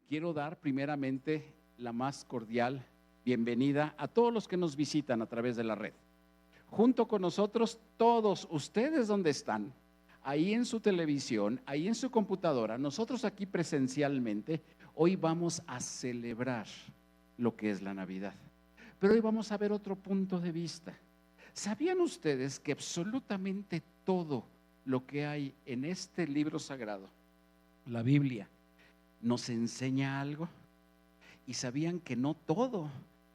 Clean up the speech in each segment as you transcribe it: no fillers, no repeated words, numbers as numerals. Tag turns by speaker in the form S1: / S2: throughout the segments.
S1: quiero dar primeramente la más cordial bienvenida a todos los que nos visitan a través de la red. Junto con nosotros, todos ustedes donde están, ahí en su televisión, ahí en su computadora, nosotros aquí presencialmente, hoy vamos a celebrar lo que es la Navidad. Pero hoy vamos a ver otro punto de vista. ¿Sabían ustedes que absolutamente todo lo que hay en este libro sagrado, la Biblia, nos enseña algo? ¿Y sabían que no todo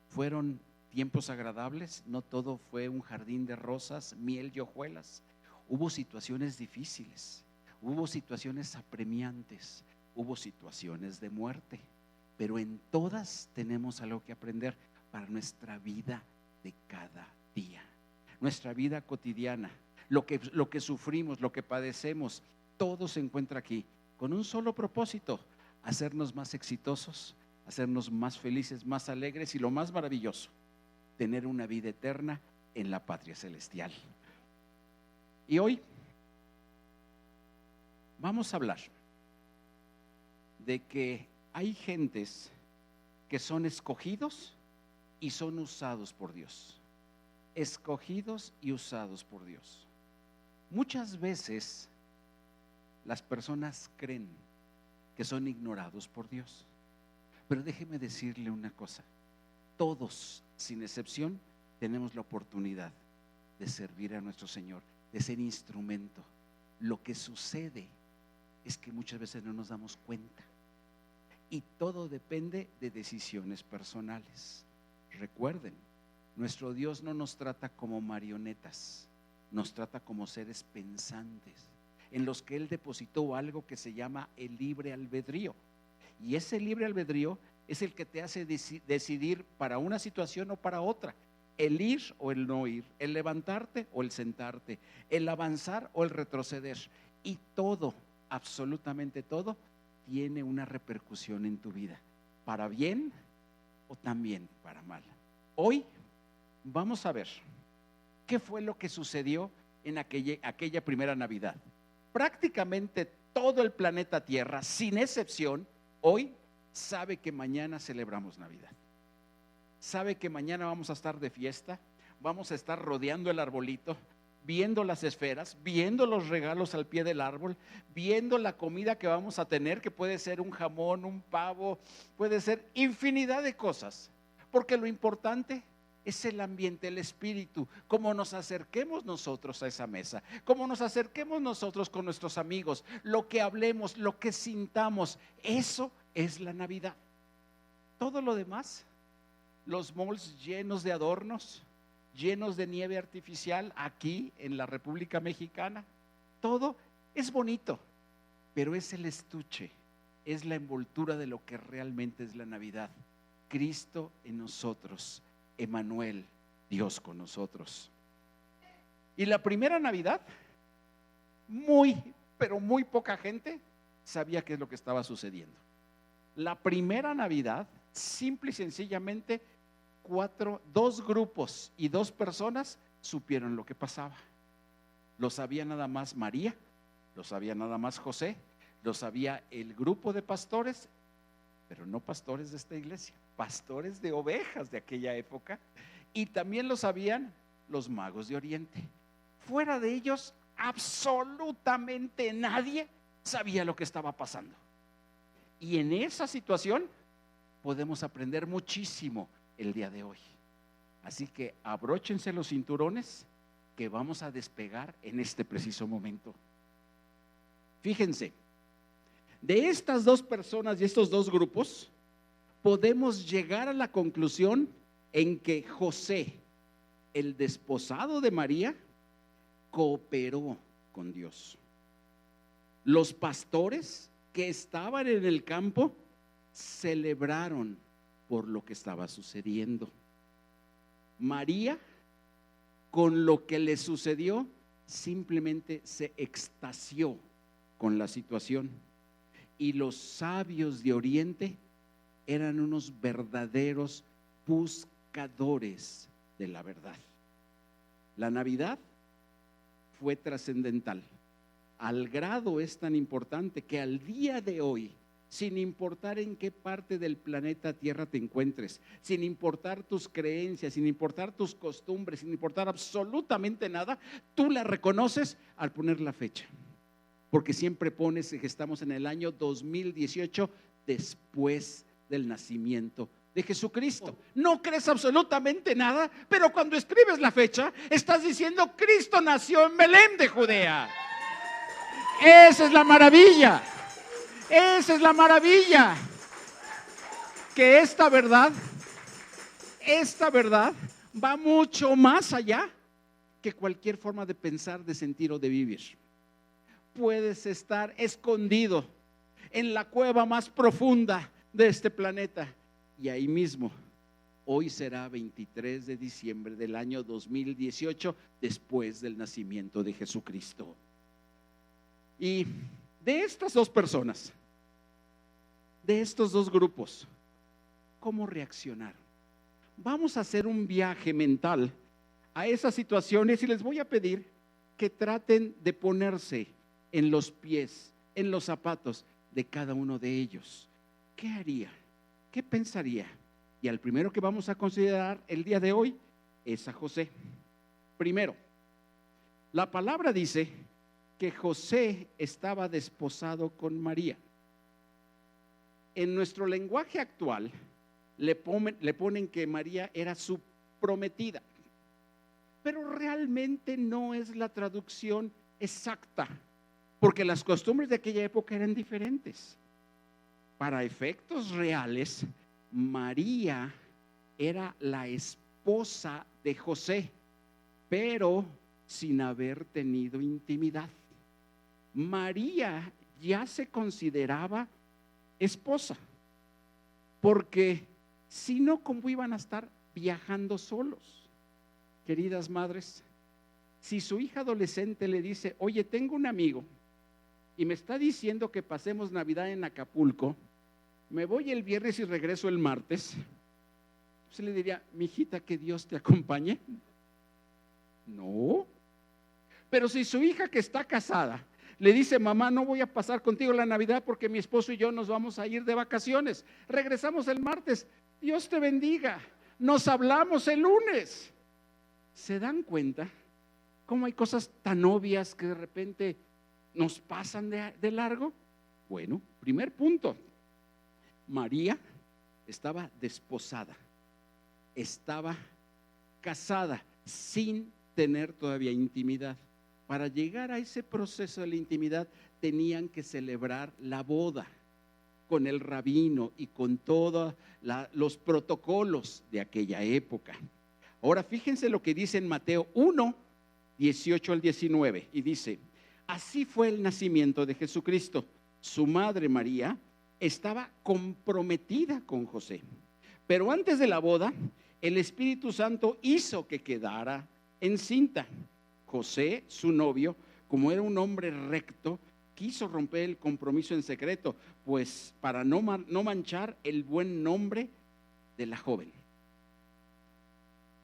S1: fueron tiempos agradables? No todo fue un jardín de rosas, miel y hojuelas. Hubo situaciones difíciles, hubo situaciones apremiantes, hubo situaciones de muerte, pero en todas tenemos algo que aprender para nuestra vida de cada día, nuestra vida cotidiana, lo que sufrimos, lo que padecemos, todo se encuentra aquí con un solo propósito: hacernos más exitosos, hacernos más felices, más alegres y lo más maravilloso, tener una vida eterna en la patria celestial. Y hoy vamos a hablar de que hay gentes que son escogidos y son usados por Dios. Escogidos y usados por Dios. Muchas veces las personas creen que son ignorados por Dios. Pero déjeme decirle una cosa: todos, sin excepción, tenemos la oportunidad de servir a nuestro Señor, de ser instrumento. Lo que sucede es que muchas veces no nos damos cuenta, y todo depende de decisiones personales. Recuerden, nuestro Dios no nos trata como marionetas, nos trata como seres pensantes, en los que Él depositó algo que se llama el libre albedrío. Y ese libre albedrío es el que te hace decidir para una situación o para otra, el ir o el no ir, el levantarte o el sentarte, el avanzar o el retroceder. Y todo, absolutamente todo, tiene una repercusión en tu vida, para bien o también para mal. Hoy vamos a ver qué fue lo que sucedió en aquella primera Navidad. Prácticamente todo el planeta Tierra, sin excepción, hoy sabe que mañana celebramos Navidad. Sabe que mañana vamos a estar de fiesta, vamos a estar rodeando el arbolito, viendo las esferas, viendo los regalos al pie del árbol, viendo la comida que vamos a tener, que puede ser un jamón, un pavo, puede ser infinidad de cosas, porque lo importante es el ambiente, el espíritu, cómo nos acerquemos nosotros a esa mesa, cómo nos acerquemos nosotros con nuestros amigos, lo que hablemos, lo que sintamos. Eso es la Navidad. Todo lo demás, los malls llenos de adornos, llenos de nieve artificial aquí en la República Mexicana, todo es bonito, pero es el estuche, es la envoltura de lo que realmente es la Navidad. Cristo en nosotros, Emmanuel, Dios con nosotros. Y la primera Navidad, pero muy poca gente sabía qué es lo que estaba sucediendo. La primera Navidad, simple y sencillamente, dos grupos y dos personas supieron lo que pasaba. Lo sabía nada más María, lo sabía nada más José, lo sabía el grupo de pastores, pero no pastores de esta iglesia, pastores de ovejas de aquella época, y también lo sabían los magos de Oriente. Fuera de ellos, absolutamente nadie sabía lo que estaba pasando. Y en esa situación podemos aprender muchísimo el día de hoy. Así que abróchense los cinturones, que vamos a despegar en este preciso momento. Fíjense, de estas dos personas y estos dos grupos, podemos llegar a la conclusión en que José, el desposado de María, cooperó con Dios. Los pastores que estaban en el campo celebraron por lo que estaba sucediendo. María, con lo que le sucedió, simplemente se extasió con la situación. Y los sabios de Oriente eran unos verdaderos buscadores de la verdad. La Navidad fue trascendental. Al grado es tan importante que al día de hoy sin importar en qué parte del planeta Tierra te encuentres, sin importar tus creencias, sin importar tus costumbres, sin importar absolutamente nada, tú la reconoces al poner la fecha. Porque siempre pones que estamos en el año 2018 después del nacimiento de Jesucristo. No crees absolutamente nada, pero cuando escribes la fecha, estás diciendo: Cristo nació en Belén de Judea. Esa es la maravilla. Esa es la maravilla. Que esta verdad va mucho más allá que cualquier forma de pensar, de sentir o de vivir. Puedes estar escondido en la cueva más profunda de este planeta y ahí mismo, hoy será 23 de diciembre del año 2018, después del nacimiento de Jesucristo. Y de estas dos personas, de estos dos grupos, ¿cómo reaccionar? Vamos a hacer un viaje mental a esas situaciones y les voy a pedir que traten de ponerse en los pies, en los zapatos de cada uno de ellos. ¿Qué haría? ¿Qué pensaría? Y al primero que vamos a considerar el día de hoy es a José. Primero, la palabra dice que José estaba desposado con María. En nuestro lenguaje actual le ponen que María era su prometida, pero realmente no es la traducción exacta, porque las costumbres de aquella época eran diferentes. Para efectos reales, María era la esposa de José, pero sin haber tenido intimidad. María ya se consideraba esposa, porque si no, ¿cómo iban a estar viajando solos? Queridas madres, si su hija adolescente le dice: oye, tengo un amigo y me está diciendo que pasemos Navidad en Acapulco, me voy el viernes y regreso el martes, usted le diría: mijita, que Dios te acompañe. No. Pero si su hija, que está casada, le dice: mamá, no voy a pasar contigo la Navidad porque mi esposo y yo nos vamos a ir de vacaciones, regresamos el martes, Dios te bendiga, nos hablamos el lunes. ¿Se dan cuenta cómo hay cosas tan obvias que de repente nos pasan de largo? Bueno, primer punto, María estaba desposada, estaba casada sin tener todavía intimidad. Para llegar a ese proceso de la intimidad tenían que celebrar la boda con el rabino y con todos los protocolos de aquella época. Ahora fíjense lo que dice en Mateo 1, 18 al 19, y dice: así fue el nacimiento de Jesucristo. Su madre María estaba comprometida con José, pero antes de la boda el Espíritu Santo hizo que quedara encinta. José, su novio, como era un hombre recto, quiso romper el compromiso en secreto, pues para no manchar el buen nombre de la joven.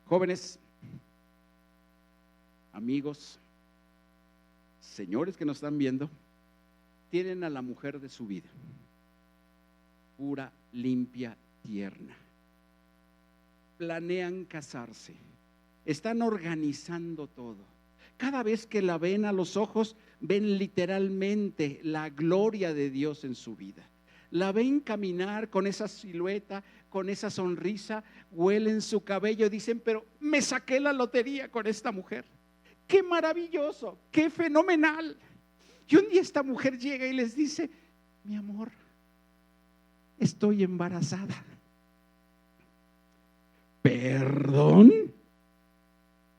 S1: Jóvenes, amigos, señores que nos están viendo, tienen a la mujer de su vida, pura, limpia, tierna. Planean casarse, están organizando todo. Cada vez que la ven a los ojos, ven literalmente la gloria de Dios en su vida. La ven caminar con esa silueta, con esa sonrisa, huelen su cabello, dicen: pero me saqué la lotería con esta mujer. ¡Qué maravilloso! ¡Qué fenomenal! Y un día esta mujer llega y les dice: mi amor, estoy embarazada. ¿Perdón?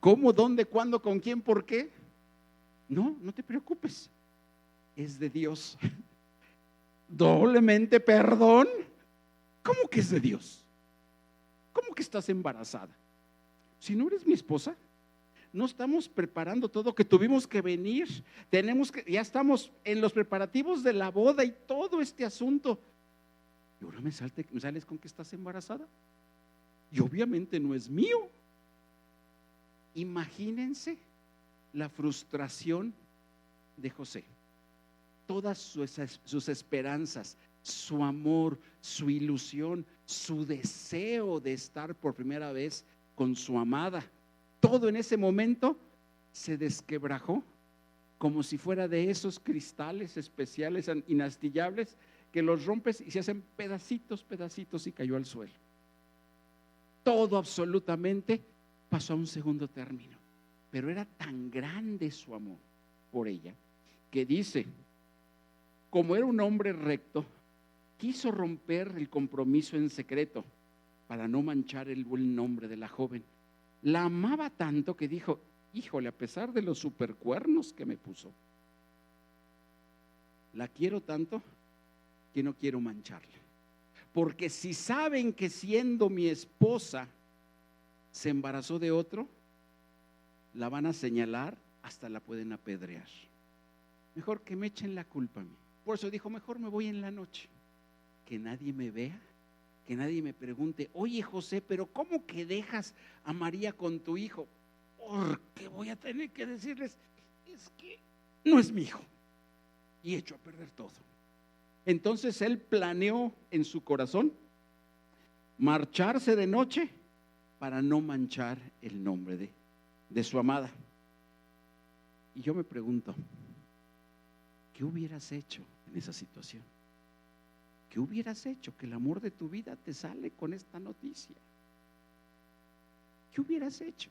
S1: ¿Cómo? ¿Dónde? ¿Cuándo? ¿Con quién? ¿Por qué? No, no te preocupes, es de Dios. Doblemente perdón. ¿Cómo que es de Dios? ¿Cómo que estás embarazada? Si no eres mi esposa, no estamos preparando todo, que tuvimos que venir, ya estamos en los preparativos de la boda y todo este asunto, y ahora me sales con que estás embarazada, y obviamente no es mío. Imagínense la frustración de José. Todas sus esperanzas, su amor, su ilusión, su deseo de estar por primera vez con su amada. Todo en ese momento se desquebrajó como si fuera de esos cristales especiales inastillables que los rompes y se hacen pedacitos, pedacitos y cayó al suelo. Todo absolutamente pasó a un segundo término, pero era tan grande su amor por ella que dice, como era un hombre recto, quiso romper el compromiso en secreto para no manchar el buen nombre de la joven. La amaba tanto que dijo, híjole, a pesar de los supercuernos que me puso, la quiero tanto que no quiero mancharla. Porque si saben que siendo mi esposa se embarazó de otro, la van a señalar, hasta la pueden apedrear. Mejor que me echen la culpa a mí. Por eso dijo, mejor me voy en la noche, que nadie me vea, que nadie me pregunte, oye José, pero ¿cómo que dejas a María con tu hijo? Porque voy a tener que decirles, es que no es mi hijo, y echo a perder todo. Entonces él planeó en su corazón marcharse de noche para no manchar el nombre de su amada. Y yo me pregunto, ¿qué hubieras hecho en esa situación? ¿Qué hubieras hecho? Que el amor de tu vida te sale con esta noticia. ¿Qué hubieras hecho?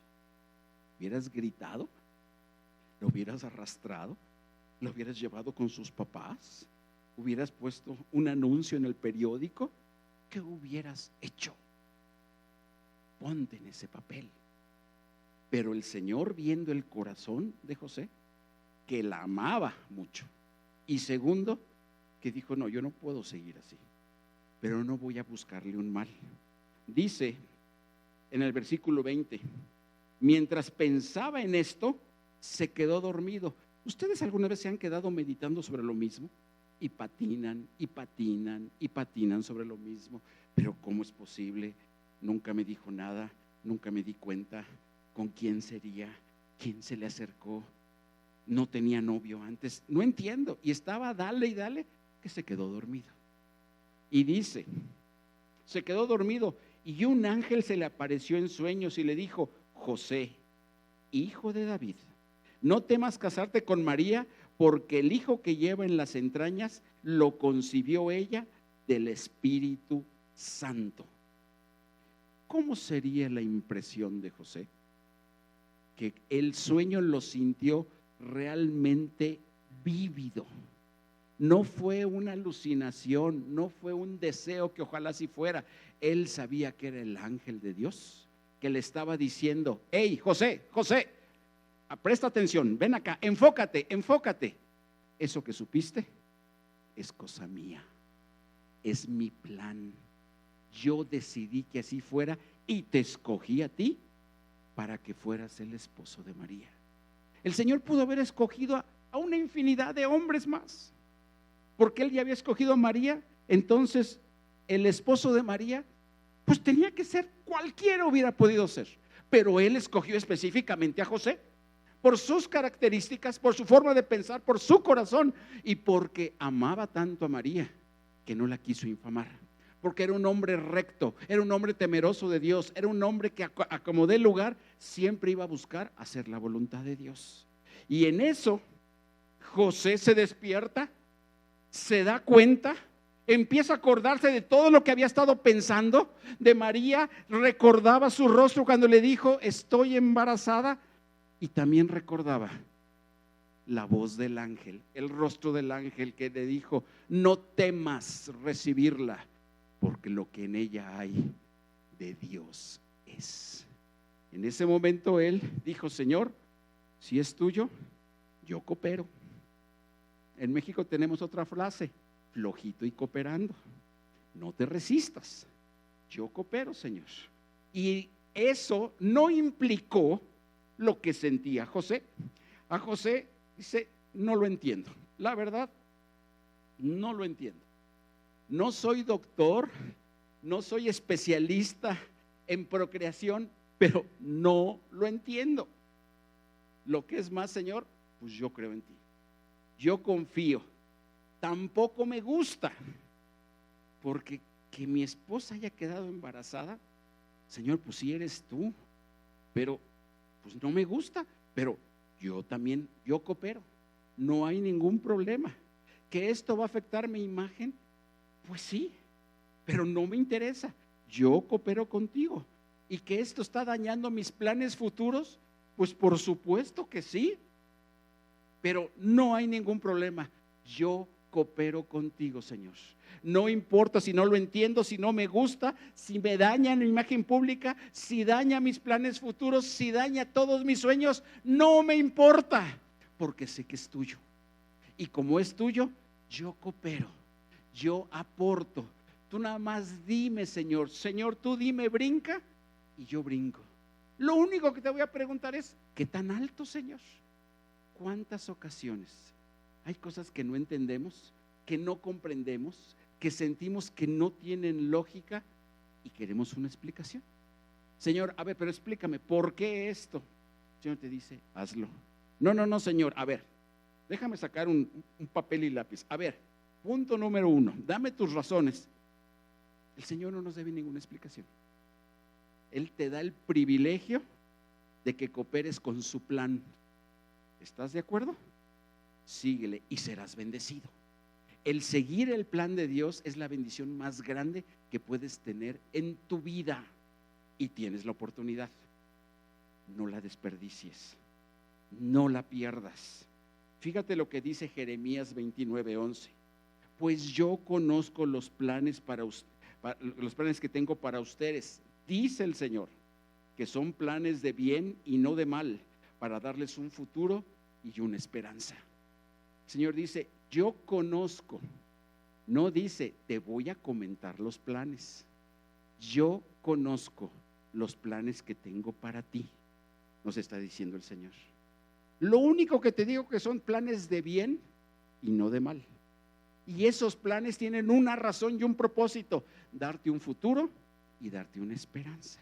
S1: ¿Hubieras gritado? ¿Lo hubieras arrastrado? ¿Lo hubieras llevado con sus papás? ¿Hubieras puesto un anuncio en el periódico? ¿Qué hubieras hecho? Ponte en ese papel. Pero el Señor, viendo el corazón de José, que la amaba mucho, y segundo, que dijo, no, yo no puedo seguir así, pero no voy a buscarle un mal. Dice en el versículo 20, mientras pensaba en esto, se quedó dormido. ¿Ustedes alguna vez se han quedado meditando sobre lo mismo? Y patinan, y patinan, y patinan sobre lo mismo. Pero ¿cómo es posible? Nunca me dijo nada, nunca me di cuenta con quién sería, quién se le acercó. No tenía novio antes, no entiendo. Y estaba dale y dale, que se quedó dormido. Y dice, se quedó dormido y un ángel se le apareció en sueños y le dijo, José, hijo de David, no temas casarte con María, porque el hijo que lleva en las entrañas lo concibió ella del Espíritu Santo. ¿Cómo sería la impresión de José? Que el sueño lo sintió realmente vívido. No fue una alucinación, no fue un deseo que ojalá así fuera. Él sabía que era el ángel de Dios que le estaba diciendo, hey José, José, presta atención, ven acá, enfócate, enfócate. Eso que supiste es cosa mía, es mi plan. Yo decidí que así fuera y te escogí a ti para que fueras el esposo de María. El Señor pudo haber escogido a una infinidad de hombres más, porque Él ya había escogido a María. Entonces el esposo de María pues tenía que ser, cualquiera hubiera podido ser, pero Él escogió específicamente a José por sus características, por su forma de pensar, por su corazón, y porque amaba tanto a María que no la quiso infamar, porque era un hombre recto, era un hombre temeroso de Dios, era un hombre que a como dé lugar siempre iba a buscar hacer la voluntad de Dios. Y en eso José se despierta, se da cuenta, empieza a acordarse de todo lo que había estado pensando de María, recordaba su rostro cuando le dijo estoy embarazada, y también recordaba la voz del ángel, el rostro del ángel que le dijo no temas recibirla, porque lo que en ella hay de Dios es. En ese momento él dijo, Señor, si es tuyo, yo coopero. En México tenemos otra frase, flojito y cooperando. No te resistas, yo coopero, Señor. Y eso no implicó lo que sentía José. A José dice, no lo entiendo, la verdad, no lo entiendo. No soy doctor, no soy especialista en procreación, pero no lo entiendo. Lo que es más, Señor, pues yo creo en ti, yo confío. Tampoco me gusta, porque que mi esposa haya quedado embarazada, Señor, pues sí eres tú, pero pues no me gusta, pero yo también, yo coopero, no hay ningún problema. ¿Que esto va a afectar mi imagen? Pues sí, pero no me interesa, yo coopero contigo. ¿Y que esto está dañando mis planes futuros? Pues por supuesto que sí, pero no hay ningún problema, yo coopero contigo, Señor. No importa si no lo entiendo, si no me gusta, si me daña mi imagen pública, si daña mis planes futuros, si daña todos mis sueños, no me importa, porque sé que es tuyo. Y como es tuyo, yo coopero, yo aporto. Tú nada más dime, Señor, Señor, tú dime, brinca, y yo brinco. Lo único que te voy a preguntar es, ¿qué tan alto, Señor? ¿Cuántas ocasiones hay cosas que no entendemos, que no comprendemos, que sentimos que no tienen lógica y queremos una explicación? Señor, a ver, pero explícame, ¿por qué esto? El Señor te dice, hazlo. No, Señor, a ver, déjame sacar un papel y lápiz. A ver, punto número 1, dame tus razones. El Señor no nos debe ninguna explicación. Él te da el privilegio de que cooperes con su plan. ¿Estás de acuerdo? Síguele y serás bendecido. El seguir el plan de Dios es la bendición más grande que puedes tener en tu vida, y tienes la oportunidad. No la desperdicies, no la pierdas. Fíjate lo que dice Jeremías 29:11. Pues yo conozco los planes los planes que tengo para ustedes, dice el Señor, que son planes de bien y no de mal, para darles un futuro y una esperanza. El Señor dice, yo conozco, no dice, te voy a comentar los planes. Yo conozco los planes que tengo para ti, nos está diciendo el Señor. Lo único que te digo que son planes de bien y no de mal. Y esos planes tienen una razón y un propósito, darte un futuro y darte una esperanza.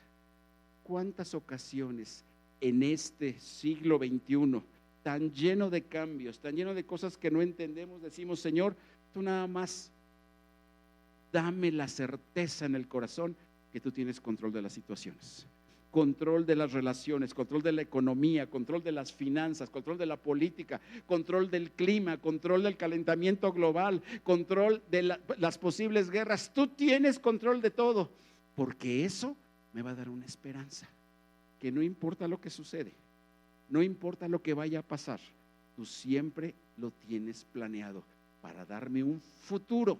S1: ¿Cuántas ocasiones en este siglo XXI, tan lleno de cambios, tan lleno de cosas que no entendemos, decimos, Señor, tú nada más dame la certeza en el corazón que tú tienes control de las situaciones, control de las relaciones, control de la economía, control de las finanzas, control de la política, control del clima, control del calentamiento global, control de las posibles guerras. Tú tienes control de todo, porque eso me va a dar una esperanza, que no importa lo que sucede, no importa lo que vaya a pasar, tú siempre lo tienes planeado para darme un futuro.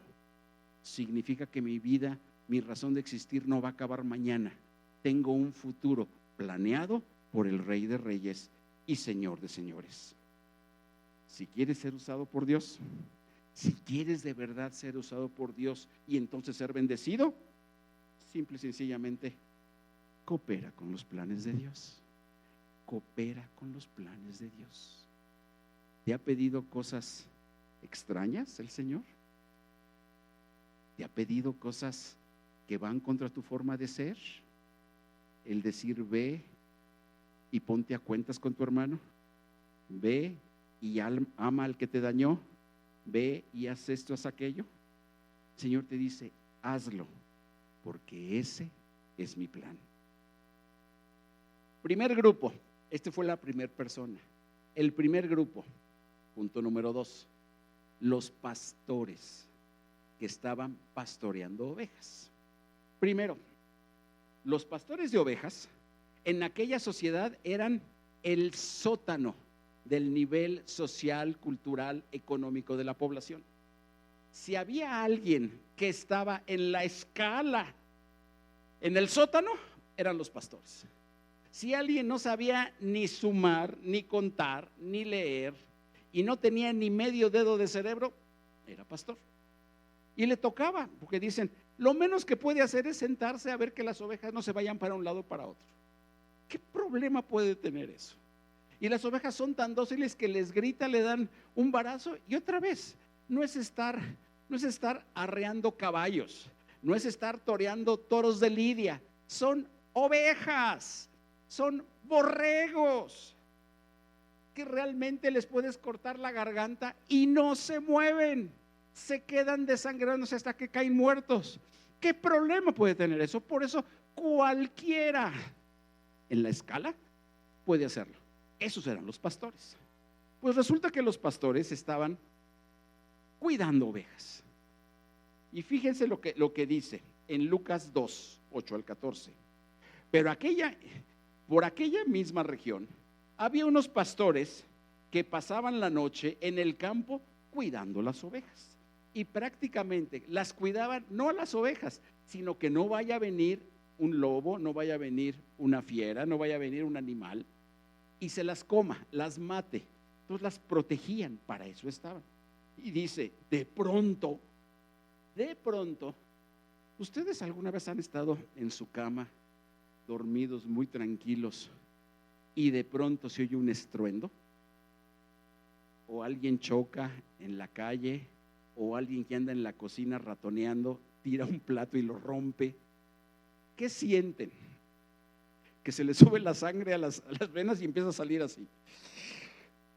S1: Significa que mi vida, mi razón de existir no va a acabar mañana. Tengo un futuro planeado por el Rey de Reyes y Señor de Señores. Si quieres ser usado por Dios, si quieres de verdad ser usado por Dios y entonces ser bendecido, simple y sencillamente coopera con los planes de Dios. Coopera con los planes de Dios. ¿Te ha pedido cosas extrañas el Señor? ¿Te ha pedido cosas que van contra tu forma de ser? El decir, ve y ponte a cuentas con tu hermano, ve y ama al que te dañó, ve y haz esto, haz aquello. El Señor te dice, hazlo, porque ese es mi plan. Primer grupo, este fue la primera persona. El primer grupo, punto número 2, los pastores que estaban pastoreando ovejas. Primero, los pastores de ovejas en aquella sociedad eran el sótano del nivel social, cultural, económico de la población. Si había alguien que estaba en la escala, en el sótano, eran los pastores. Si alguien no sabía ni sumar, ni contar, ni leer, y no tenía ni medio dedo de cerebro, era pastor. Y le tocaba, porque dicen, lo menos que puede hacer es sentarse a ver que las ovejas no se vayan para un lado o para otro. ¿Qué problema puede tener eso? Y las ovejas son tan dóciles que les grita, le dan un varazo y otra vez, no es estar arreando caballos, no es estar toreando toros de lidia, son ovejas, son borregos que realmente les puedes cortar la garganta y no se mueven. se quedan desangrándose hasta que caen muertos. ¿Qué problema puede tener eso? Por eso cualquiera en la escala puede hacerlo. Esos eran los pastores. Pues resulta que los pastores estaban cuidando ovejas. Y fíjense lo que dice en Lucas 2, 8 al 14. Pero por aquella misma región había unos pastores que pasaban la noche en el campo cuidando las ovejas. Y prácticamente las cuidaban no a las ovejas, sino que no vaya a venir un lobo, no vaya a venir una fiera, no vaya a venir un animal y se las coma, las mate. Entonces las protegían, para eso estaban. Y dice, de pronto, ¿ustedes alguna vez han estado en su cama, dormidos muy tranquilos, y de pronto se oye un estruendo? O alguien choca en la calle, o alguien que anda en la cocina ratoneando, tira un plato y lo rompe. ¿Qué sienten? Que se les sube la sangre a las venas y empieza a salir así.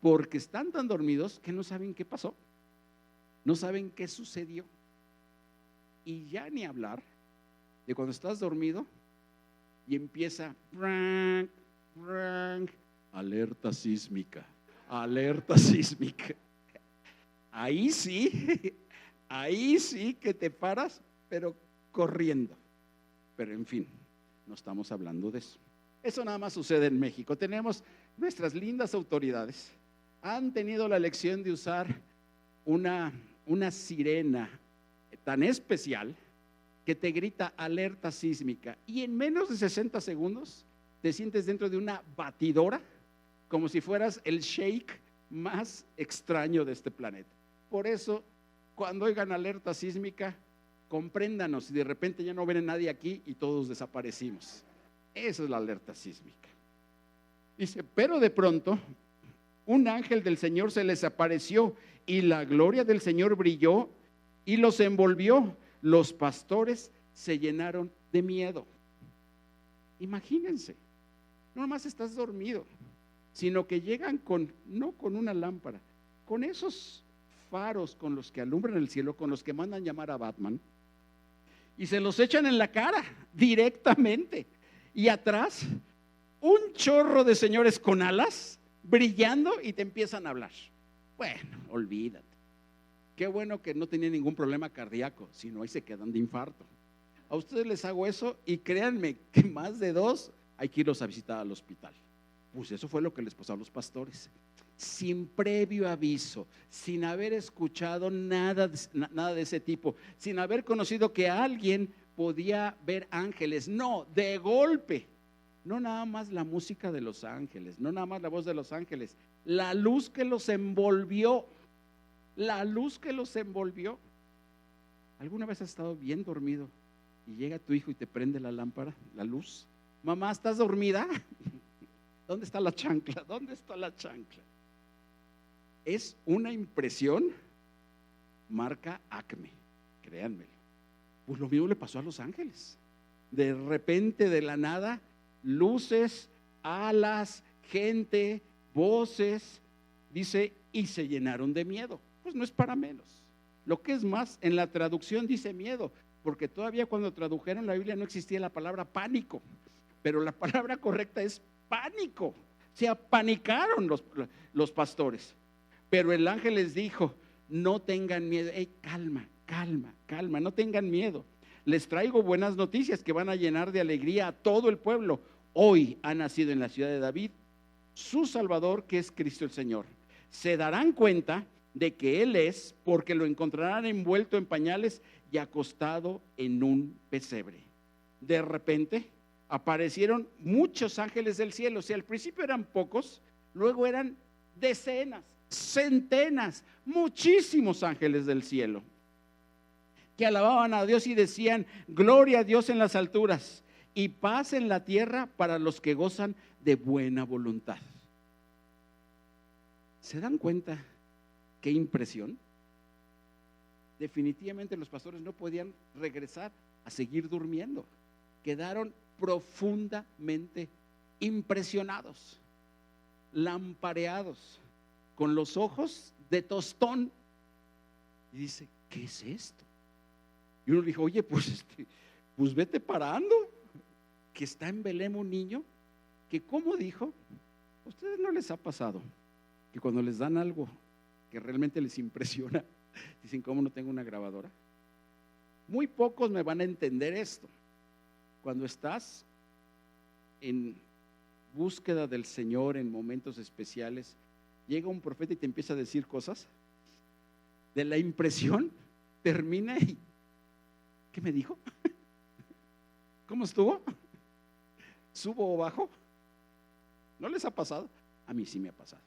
S1: Porque están tan dormidos que no saben qué pasó, no saben qué sucedió. Y ya ni hablar de cuando estás dormido y empieza alerta sísmica, alerta sísmica. Ahí sí que te paras, pero corriendo. Pero en fin, no estamos hablando de eso. Eso nada más sucede en México. Tenemos nuestras lindas autoridades, han tenido la lección de usar una sirena tan especial que te grita alerta sísmica, y en menos de 60 segundos te sientes dentro de una batidora como si fueras el sheik más extraño de este planeta. Por eso, cuando oigan alerta sísmica, compréndanos si de repente ya no ven a nadie aquí y todos desaparecimos. Esa es la alerta sísmica. Dice, pero de pronto un ángel del Señor se les apareció y la gloria del Señor brilló y los envolvió. Los pastores se llenaron de miedo. Imagínense, no nomás estás dormido, sino que llegan no con una lámpara, con esos faros con los que alumbran el cielo, con los que mandan llamar a Batman, y se los echan en la cara directamente. Y atrás, un chorro de señores con alas brillando y te empiezan a hablar. Bueno, olvídate. Qué bueno que no tenía ningún problema cardíaco, si no ahí se quedan de infarto. A ustedes les hago eso y créanme que más de 2 hay que irlos a visitar al hospital. Pues eso fue lo que les pasó a los pastores. Sin previo aviso, sin haber escuchado nada de ese tipo, sin haber conocido que alguien podía ver ángeles. No, de golpe. No nada más la música de los ángeles, no nada más la voz de los ángeles, la luz que los envolvió. La luz que los envolvió. ¿Alguna vez has estado bien dormido y llega tu hijo y te prende la lámpara, la luz? Mamá, ¿estás dormida? ¿Dónde está la chancla? ¿Dónde está la chancla? Es una impresión marca Acme, créanmelo. Pues lo mismo le pasó a los ángeles. De repente, de la nada, luces, alas, gente, voces, dice, y se llenaron de miedo. Pues no es para menos. Lo que es más, en la traducción dice miedo, porque todavía cuando tradujeron la Biblia no existía la palabra pánico, pero la palabra correcta es pánico. Se apanicaron los pastores. Pero el ángel les dijo, no tengan miedo. Calma, no tengan miedo. Les traigo buenas noticias que van a llenar de alegría a todo el pueblo. Hoy ha nacido en la ciudad de David su Salvador, que es Cristo el Señor. Se darán cuenta de que Él es, porque lo encontrarán envuelto en pañales y acostado en un pesebre. De repente aparecieron muchos ángeles del cielo. O sea, al principio eran pocos, luego eran decenas, centenas, muchísimos ángeles del cielo, que alababan a Dios y decían, gloria a Dios en las alturas y paz en la tierra para los que gozan de buena voluntad. ¿Se dan cuenta qué impresión? Definitivamente los pastores no podían regresar a seguir durmiendo. Quedaron profundamente impresionados, lampareados, con los ojos de tostón. Y dice, ¿qué es esto? Y uno le dijo, oye, pues vete parando, que está en Belén un niño, que como dijo, ¿a ustedes no les ha pasado que cuando les dan algo que realmente les impresiona, dicen, ¿cómo no tengo una grabadora? Muy pocos me van a entender esto. Cuando estás en búsqueda del Señor en momentos especiales, llega un profeta y te empieza a decir cosas, de la impresión termina y ¿qué me dijo? ¿Cómo estuvo? ¿Subo o bajo? ¿No les ha pasado? A mí sí me ha pasado.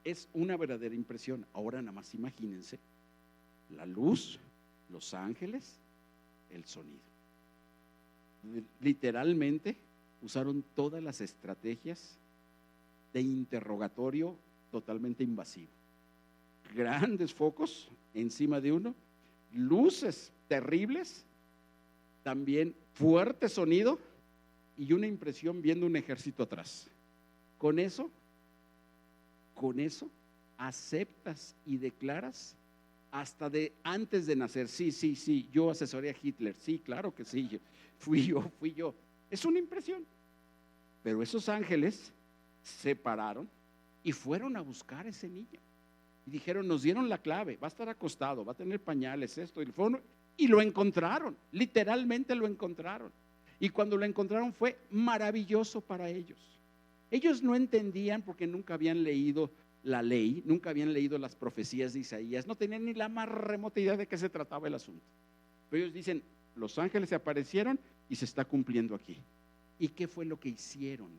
S1: Es una verdadera impresión. Ahora nada más imagínense la luz, los ángeles, el sonido. Literalmente usaron todas las estrategias de interrogatorio totalmente invasivo. Grandes focos encima de uno, luces terribles, también fuerte sonido y una impresión viendo un ejército atrás. Con eso aceptas y declaras hasta de antes de nacer, sí, yo asesoré a Hitler, sí, claro que sí, fui yo. Es una impresión. Pero esos ángeles se pararon y fueron a buscar a ese niño. Y dijeron, nos dieron la clave, va a estar acostado, va a tener pañales, esto, y lo encontraron, literalmente lo encontraron. Y cuando lo encontraron fue maravilloso para ellos. Ellos no entendían porque nunca habían leído la ley, nunca habían leído las profecías de Isaías, no tenían ni la más remota idea de qué se trataba el asunto. Pero ellos dicen, los ángeles se aparecieron y se está cumpliendo aquí. ¿Y qué fue lo que hicieron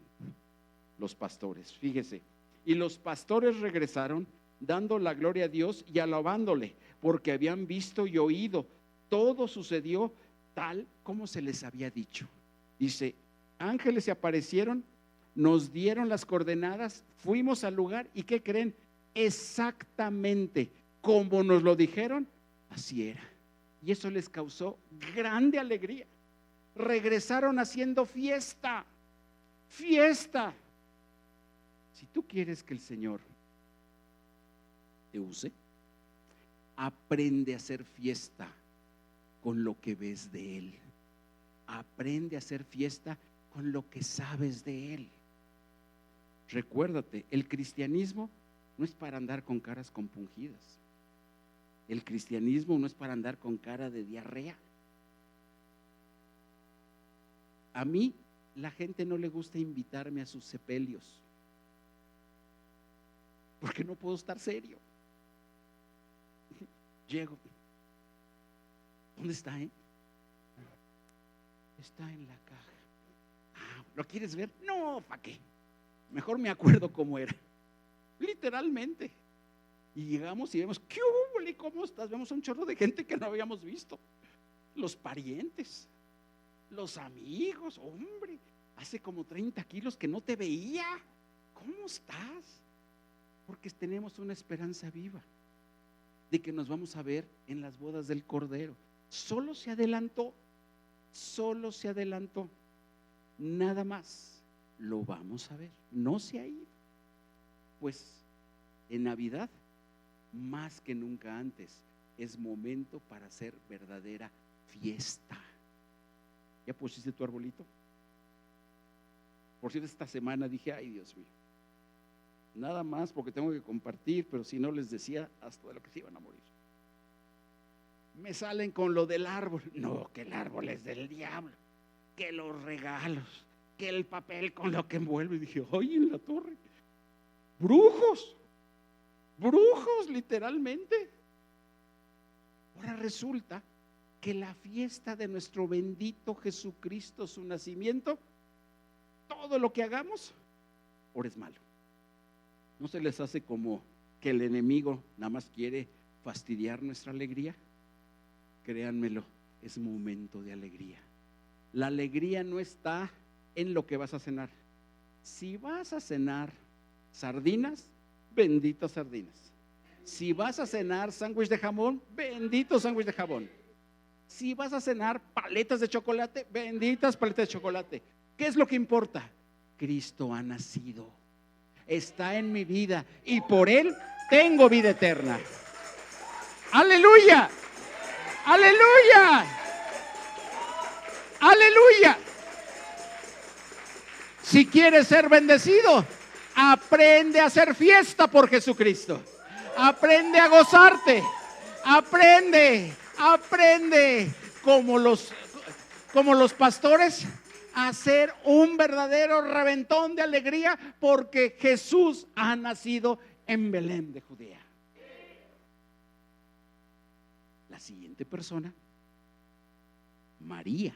S1: los pastores? Fíjese, y los pastores regresaron dando la gloria a Dios y alabándole, porque habían visto y oído, todo sucedió tal como se les había dicho. Dice, ángeles se aparecieron, nos dieron las coordenadas, fuimos al lugar y ¿qué creen? Exactamente como nos lo dijeron, así era. Y eso les causó grande alegría. Regresaron haciendo fiesta. Si tú quieres que el Señor te use, aprende a hacer fiesta con lo que ves de Él. Aprende a hacer fiesta con lo que sabes de Él. Recuérdate, el cristianismo no es para andar con caras compungidas. El cristianismo no es para andar con cara de diarrea. A mí la gente no le gusta invitarme a sus sepelios porque no puedo estar serio. Llego, ¿dónde está? Está en la caja. ¿Lo quieres ver? No, ¿para qué? Mejor me acuerdo cómo era. Literalmente. Y llegamos y vemos, ¿qué hubo? ¿Cómo estás? Vemos un chorro de gente que no habíamos visto. Los parientes, los amigos, hombre, hace como 30 kilos que no te veía. ¿Cómo estás? Porque tenemos una esperanza viva de que nos vamos a ver en las bodas del Cordero. Solo se adelantó, nada más. Lo vamos a ver, no se ha ido. Pues en Navidad, más que nunca antes, es momento para hacer verdadera fiesta. ¿Ya pusiste tu arbolito? Por cierto, esta semana dije, ay Dios mío, nada más porque tengo que compartir, pero si no les decía hasta de lo que se iban a morir. Me salen con lo del árbol. No, que el árbol es del diablo, que los regalos, que el papel con lo que envuelve. Y dije, ay, en la torre, brujos, literalmente. Ahora resulta que la fiesta de nuestro bendito Jesucristo, su nacimiento, todo lo que hagamos, ahora es malo. ¿No se les hace como que el enemigo nada más quiere fastidiar nuestra alegría? Créanmelo, es momento de alegría. La alegría no está en lo que vas a cenar. Si vas a cenar sardinas, benditas sardinas. Si vas a cenar sándwich de jamón, bendito sándwich de jamón. Si vas a cenar paletas de chocolate, benditas paletas de chocolate. ¿Qué es lo que importa? Cristo ha nacido, está en mi vida y por Él tengo vida eterna. Aleluya, aleluya, aleluya. Si quieres ser bendecido, aprende a hacer fiesta por Jesucristo. Aprende a gozarte. Aprende como los pastores a hacer un verdadero reventón de alegría porque Jesús ha nacido en Belén de Judea. La siguiente persona, María.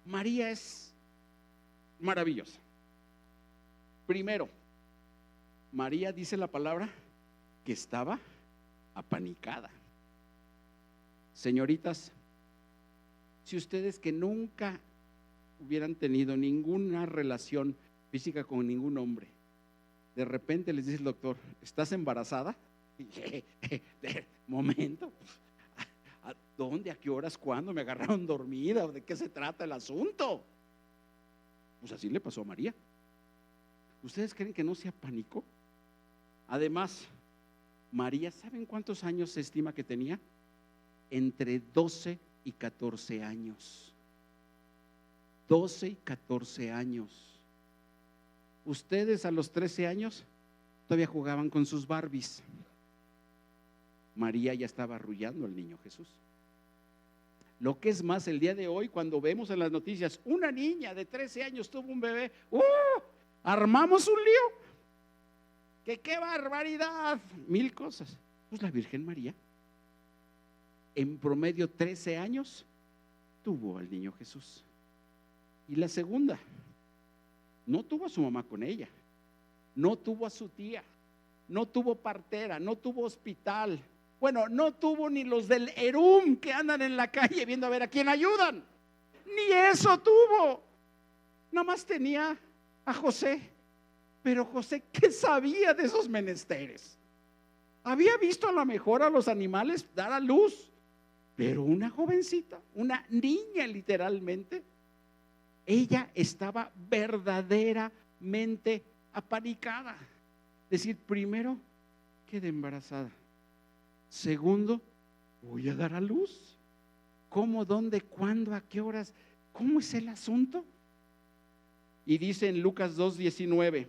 S1: María es maravillosa. Primero, María dice la palabra que estaba apanicada. Señoritas, si ustedes que nunca hubieran tenido ninguna relación física con ningún hombre, de repente les dice el doctor, ¿estás embarazada? Momento, ¿a dónde? ¿A qué horas? ¿Cuándo? ¿Me agarraron dormida? ¿De qué se trata el asunto? Pues así le pasó a María. ¿Ustedes creen que no se apanicó? Además, María, ¿saben cuántos años se estima que tenía? Entre 12 y 14 años. 12 y 14 años. Ustedes a los 13 años todavía jugaban con sus Barbies. María ya estaba arrullando al niño Jesús. Lo que es más, el día de hoy, cuando vemos en las noticias, una niña de 13 años tuvo un bebé, armamos un lío. Que qué barbaridad, mil cosas. Pues la Virgen María, en promedio 13 años, tuvo al niño Jesús. Y la segunda, no tuvo a su mamá con ella, no tuvo a su tía, no tuvo partera, no tuvo hospital. Bueno, no tuvo ni los del Erum que andan en la calle viendo a ver a quién ayudan. Ni eso tuvo. Nada más tenía a José. Pero José, ¿qué sabía de esos menesteres? Había visto a lo mejor a los animales dar a luz, pero una jovencita, una niña literalmente, ella estaba verdaderamente apanicada. Es decir, primero, quedé embarazada. Segundo, voy a dar a luz. ¿Cómo, dónde, cuándo, a qué horas? ¿Cómo es el asunto? Y dice en Lucas 2:19,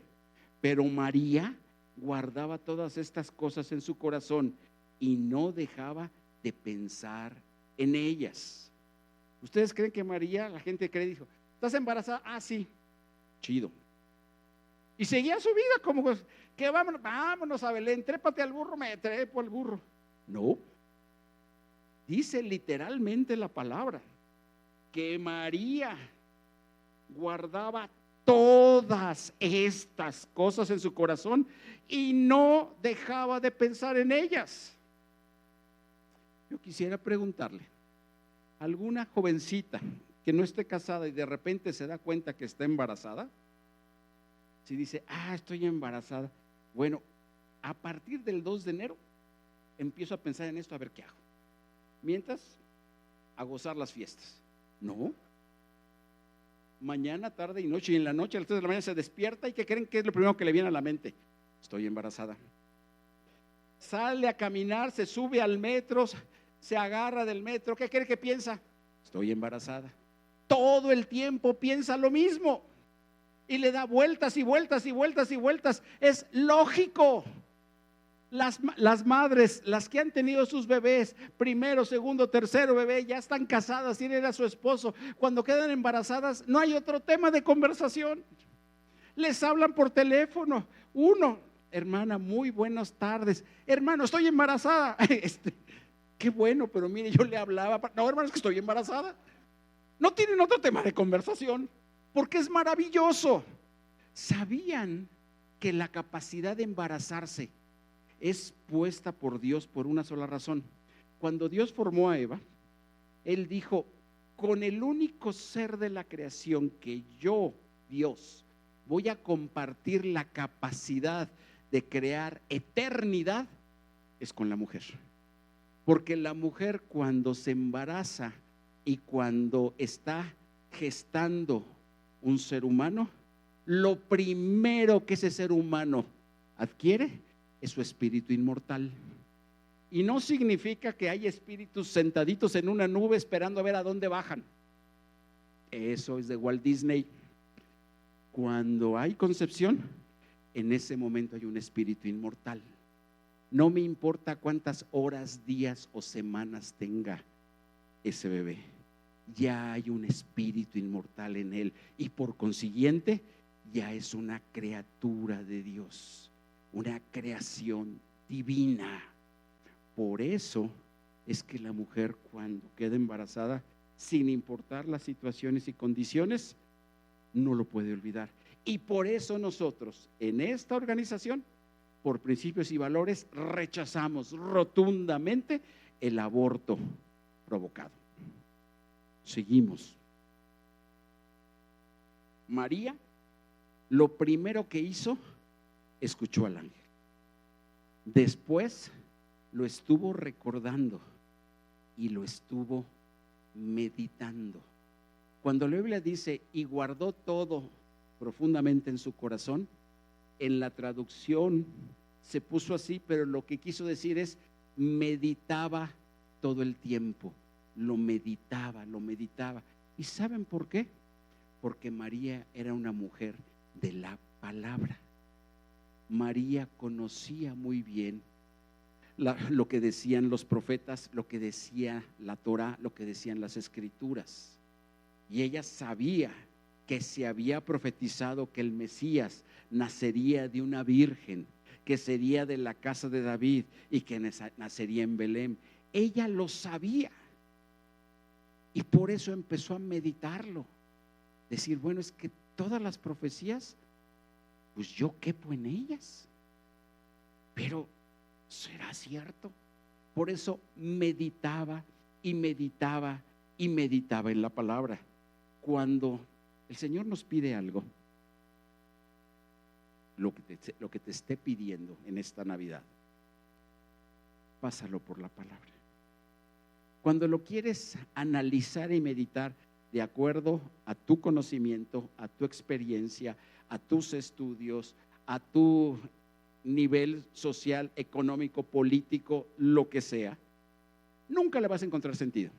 S1: pero María guardaba todas estas cosas en su corazón y no dejaba de pensar en ellas. ¿Ustedes creen que María, la gente cree, dijo, ¿estás embarazada? Ah, sí, chido. Y seguía su vida como que vámonos a Belén, trépate al burro, me trepo al burro. No, dice literalmente la palabra que María guardaba todas estas cosas en su corazón y no dejaba de pensar en ellas. Yo quisiera preguntarle, ¿alguna jovencita que no esté casada y de repente se da cuenta que está embarazada? Si dice, estoy embarazada, bueno, a partir del 2 de enero empiezo a pensar en esto, a ver qué hago. Mientras, a gozar las fiestas. No. Mañana, tarde y noche, y en la noche a las 3 de la mañana se despierta y ¿qué creen que es lo primero que le viene a la mente? Estoy embarazada. Sale a caminar, se sube al metro, se agarra del metro, ¿qué cree que piensa? Estoy embarazada. Todo el tiempo piensa lo mismo y le da vueltas y vueltas y vueltas y vueltas. Es lógico. Las madres, las que han tenido sus bebés, primero, segundo, tercero bebé, ya están casadas, tienen a su esposo. Cuando quedan embarazadas, no hay otro tema de conversación. Les hablan por teléfono. Uno, hermana, muy buenas tardes. Hermano, estoy embarazada. Qué bueno, pero mire, yo le hablaba. No, hermano, es que estoy embarazada. No tienen otro tema de conversación, porque es maravilloso. ¿Sabían que la capacidad de embarazarse es puesta por Dios por una sola razón? Cuando Dios formó a Eva, Él dijo, con el único ser de la creación que yo, Dios, voy a compartir la capacidad de crear eternidad, es con la mujer. Porque la mujer cuando se embaraza y cuando está gestando un ser humano, lo primero que ese ser humano adquiere es su espíritu inmortal. Y no significa que hay espíritus sentaditos en una nube esperando a ver a dónde bajan. Eso es de Walt Disney. Cuando hay concepción, en ese momento hay un espíritu inmortal. No me importa cuántas horas, días o semanas tenga ese bebé, ya hay un espíritu inmortal en él y por consiguiente ya es una criatura de Dios, una creación divina. Por eso es que la mujer, cuando queda embarazada, sin importar las situaciones y condiciones, no lo puede olvidar. Y por eso nosotros en esta organización, por principios y valores, rechazamos rotundamente el aborto provocado. Seguimos. María, lo primero que hizo, escuchó al ángel. Después lo estuvo recordando y lo estuvo meditando. Cuando la Biblia dice y guardó todo profundamente en su corazón, en la traducción se puso así, pero lo que quiso decir es meditaba todo el tiempo, lo meditaba. ¿Y saben por qué? Porque María era una mujer de la palabra. María conocía muy bien lo que decían los profetas, lo que decía la Torá, lo que decían las escrituras. Y ella sabía que se había profetizado que el Mesías nacería de una virgen, que sería de la casa de David y que nacería en Belén. Ella lo sabía y por eso empezó a meditarlo. Decir, bueno, es que todas las profecías, pues yo quepo en ellas, pero ¿será cierto? Por eso meditaba y meditaba y meditaba en la palabra. Cuando el Señor nos pide algo, lo que te esté pidiendo en esta Navidad, pásalo por la palabra. Cuando lo quieres analizar y meditar de acuerdo a tu conocimiento, a tu experiencia, a tus estudios, a tu nivel social, económico, político, lo que sea, nunca le vas a encontrar sentido.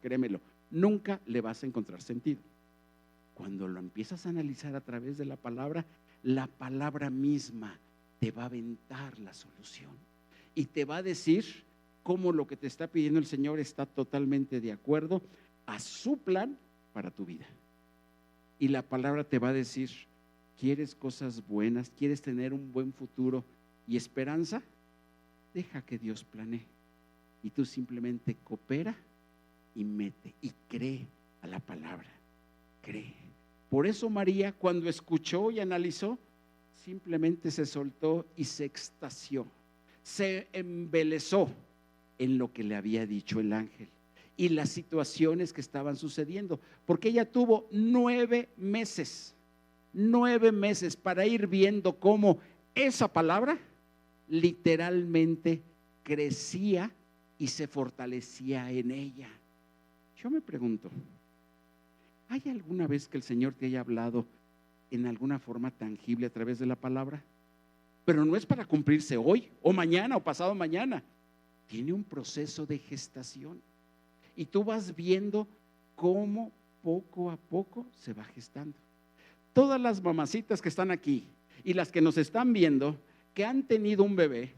S1: Créemelo, nunca le vas a encontrar sentido. Cuando lo empiezas a analizar a través de la palabra misma te va a aventar la solución y te va a decir cómo lo que te está pidiendo el Señor está totalmente de acuerdo a su plan para tu vida. Y la palabra te va a decir, ¿quieres cosas buenas? ¿Quieres tener un buen futuro y esperanza? Deja que Dios planee y tú simplemente coopera y mete y cree a la palabra, cree. Por eso María, cuando escuchó y analizó, simplemente se soltó y se extasió, se embelezó en lo que le había dicho el ángel y las situaciones que estaban sucediendo, porque ella tuvo 9 meses para ir viendo cómo esa palabra literalmente crecía y se fortalecía en ella. Yo me pregunto, ¿hay alguna vez que el Señor te haya hablado en alguna forma tangible a través de la palabra? Pero no es para cumplirse hoy o mañana o pasado mañana. Tiene un proceso de gestación y tú vas viendo cómo poco a poco se va gestando. Todas las mamacitas que están aquí y las que nos están viendo que han tenido un bebé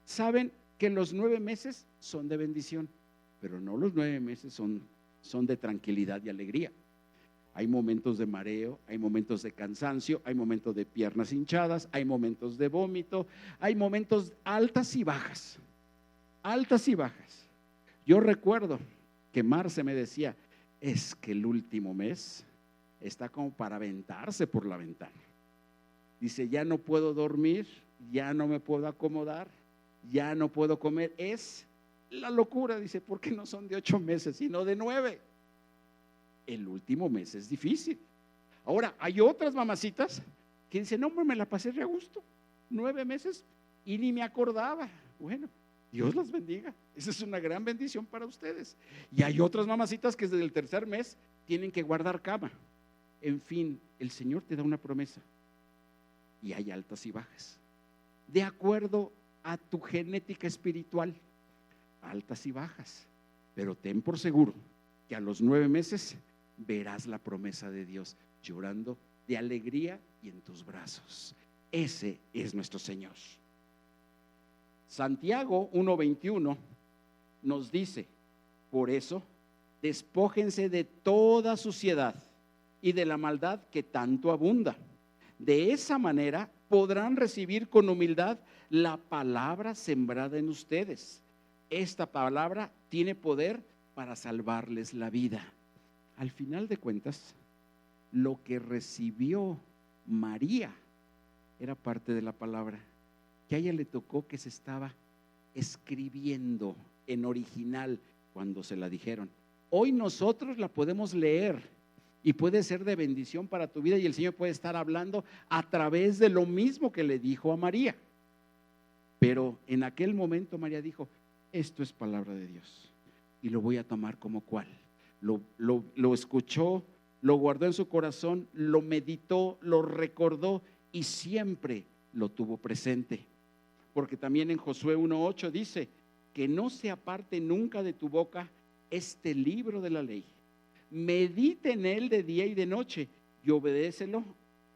S1: saben que los 9 meses son de bendición, pero no los 9 meses son de tranquilidad y alegría. Hay momentos de mareo, hay momentos de cansancio, hay momentos de piernas hinchadas, hay momentos de vómito, hay momentos altas y bajas. Yo recuerdo que Marce me decía, es que el último mes está como para aventarse por la ventana. Dice, ya no puedo dormir, ya no me puedo acomodar, ya no puedo comer. Es la locura, dice, porque no son de 8 meses, sino de 9. El último mes es difícil. Ahora, hay otras mamacitas que dicen, no, me la pasé re a gusto, 9 meses y ni me acordaba. Bueno, Dios las bendiga, esa es una gran bendición para ustedes. Y hay otras mamacitas que desde el 3er mes tienen que guardar cama. En fin, el Señor te da una promesa y hay altas y bajas de acuerdo a tu genética espiritual, altas y bajas, pero ten por seguro que a los 9 meses verás la promesa de Dios llorando de alegría y en tus brazos. Ese es nuestro Señor. Santiago 1:21 nos dice: por eso, despójense de toda suciedad y de la maldad que tanto abunda. De esa manera podrán recibir con humildad la palabra sembrada en ustedes. Esta palabra tiene poder para salvarles la vida. Al final de cuentas, lo que recibió María era parte de la palabra, que a ella le tocó que se estaba escribiendo en original cuando se la dijeron. Hoy nosotros la podemos leer y puede ser de bendición para tu vida, y el Señor puede estar hablando a través de lo mismo que le dijo a María. Pero en aquel momento María dijo: esto es palabra de Dios y lo voy a tomar como cual. Lo escuchó, lo guardó en su corazón, lo meditó, lo recordó y siempre lo tuvo presente. Porque también en Josué 1:8 dice: que no se aparte nunca de tu boca este libro de la ley. Medita en él de día y de noche y obedécelo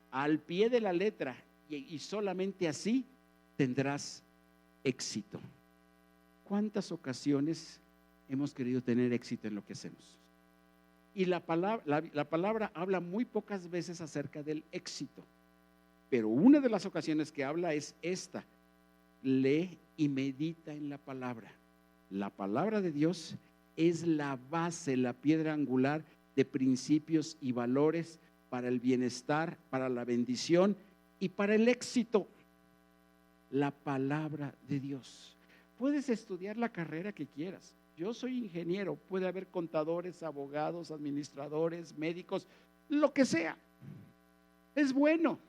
S1: al pie de la letra, y solamente así tendrás éxito. ¿Cuántas ocasiones hemos querido tener éxito en lo que hacemos? Y la palabra habla muy pocas veces acerca del éxito, pero una de las ocasiones que habla es esta: lee y medita en la palabra. La palabra de Dios es la base, la piedra angular de principios y valores para el bienestar, para la bendición y para el éxito. La palabra de Dios. Puedes estudiar la carrera que quieras. Yo soy ingeniero, puede haber contadores, abogados, administradores, médicos, lo que sea. Es bueno.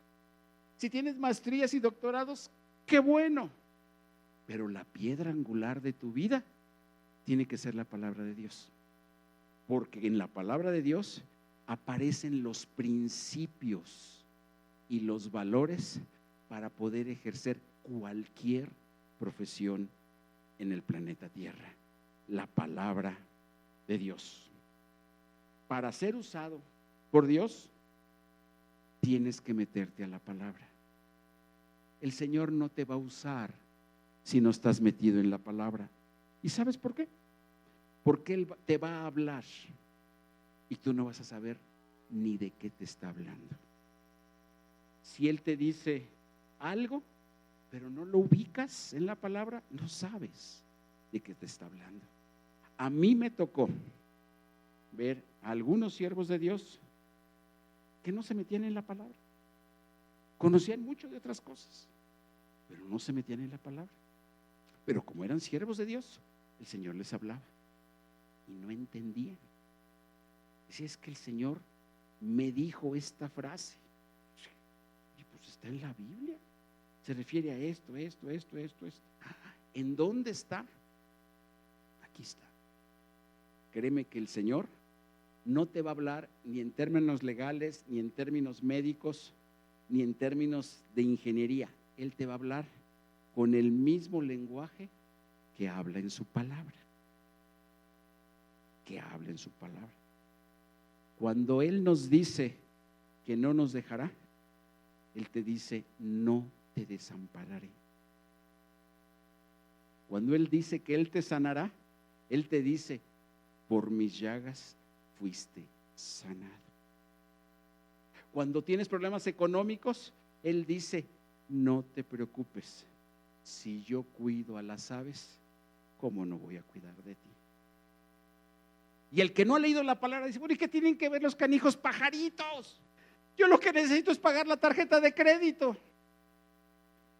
S1: Si tienes maestrías y doctorados, qué bueno. Pero la piedra angular de tu vida tiene que ser la palabra de Dios, porque en la palabra de Dios aparecen los principios y los valores para poder ejercer cualquier profesión en el planeta Tierra. La palabra de Dios. Para ser usado por Dios, tienes que meterte a la palabra. El Señor no te va a usar si no estás metido en la palabra. ¿Y sabes por qué? Porque Él te va a hablar y tú no vas a saber ni de qué te está hablando. Si Él te dice algo, pero no lo ubicas en la palabra, no sabes de qué te está hablando. A mí me tocó ver a algunos siervos de Dios que no se metían en la palabra. Conocían mucho de otras cosas, pero no se metían en la palabra. Pero como eran siervos de Dios, el Señor les hablaba y no entendían. Si es que el Señor me dijo esta frase, y pues está en la Biblia, se refiere a esto. ¿En dónde está? Aquí está. Créeme que el Señor no te va a hablar ni en términos legales, ni en términos médicos, ni en términos de ingeniería. Él te va a hablar con el mismo lenguaje que habla en su palabra. Cuando Él nos dice que no nos dejará, Él te dice: no te desampararé. Cuando Él dice que Él te sanará, Él te dice: por mis llagas fuiste sanado. Cuando tienes problemas económicos, Él dice: no te preocupes, si yo cuido a las aves, ¿cómo no voy a cuidar de ti? Y el que no ha leído la palabra dice: bueno, ¿y qué tienen que ver los canijos pajaritos? Yo lo que necesito es pagar la tarjeta de crédito.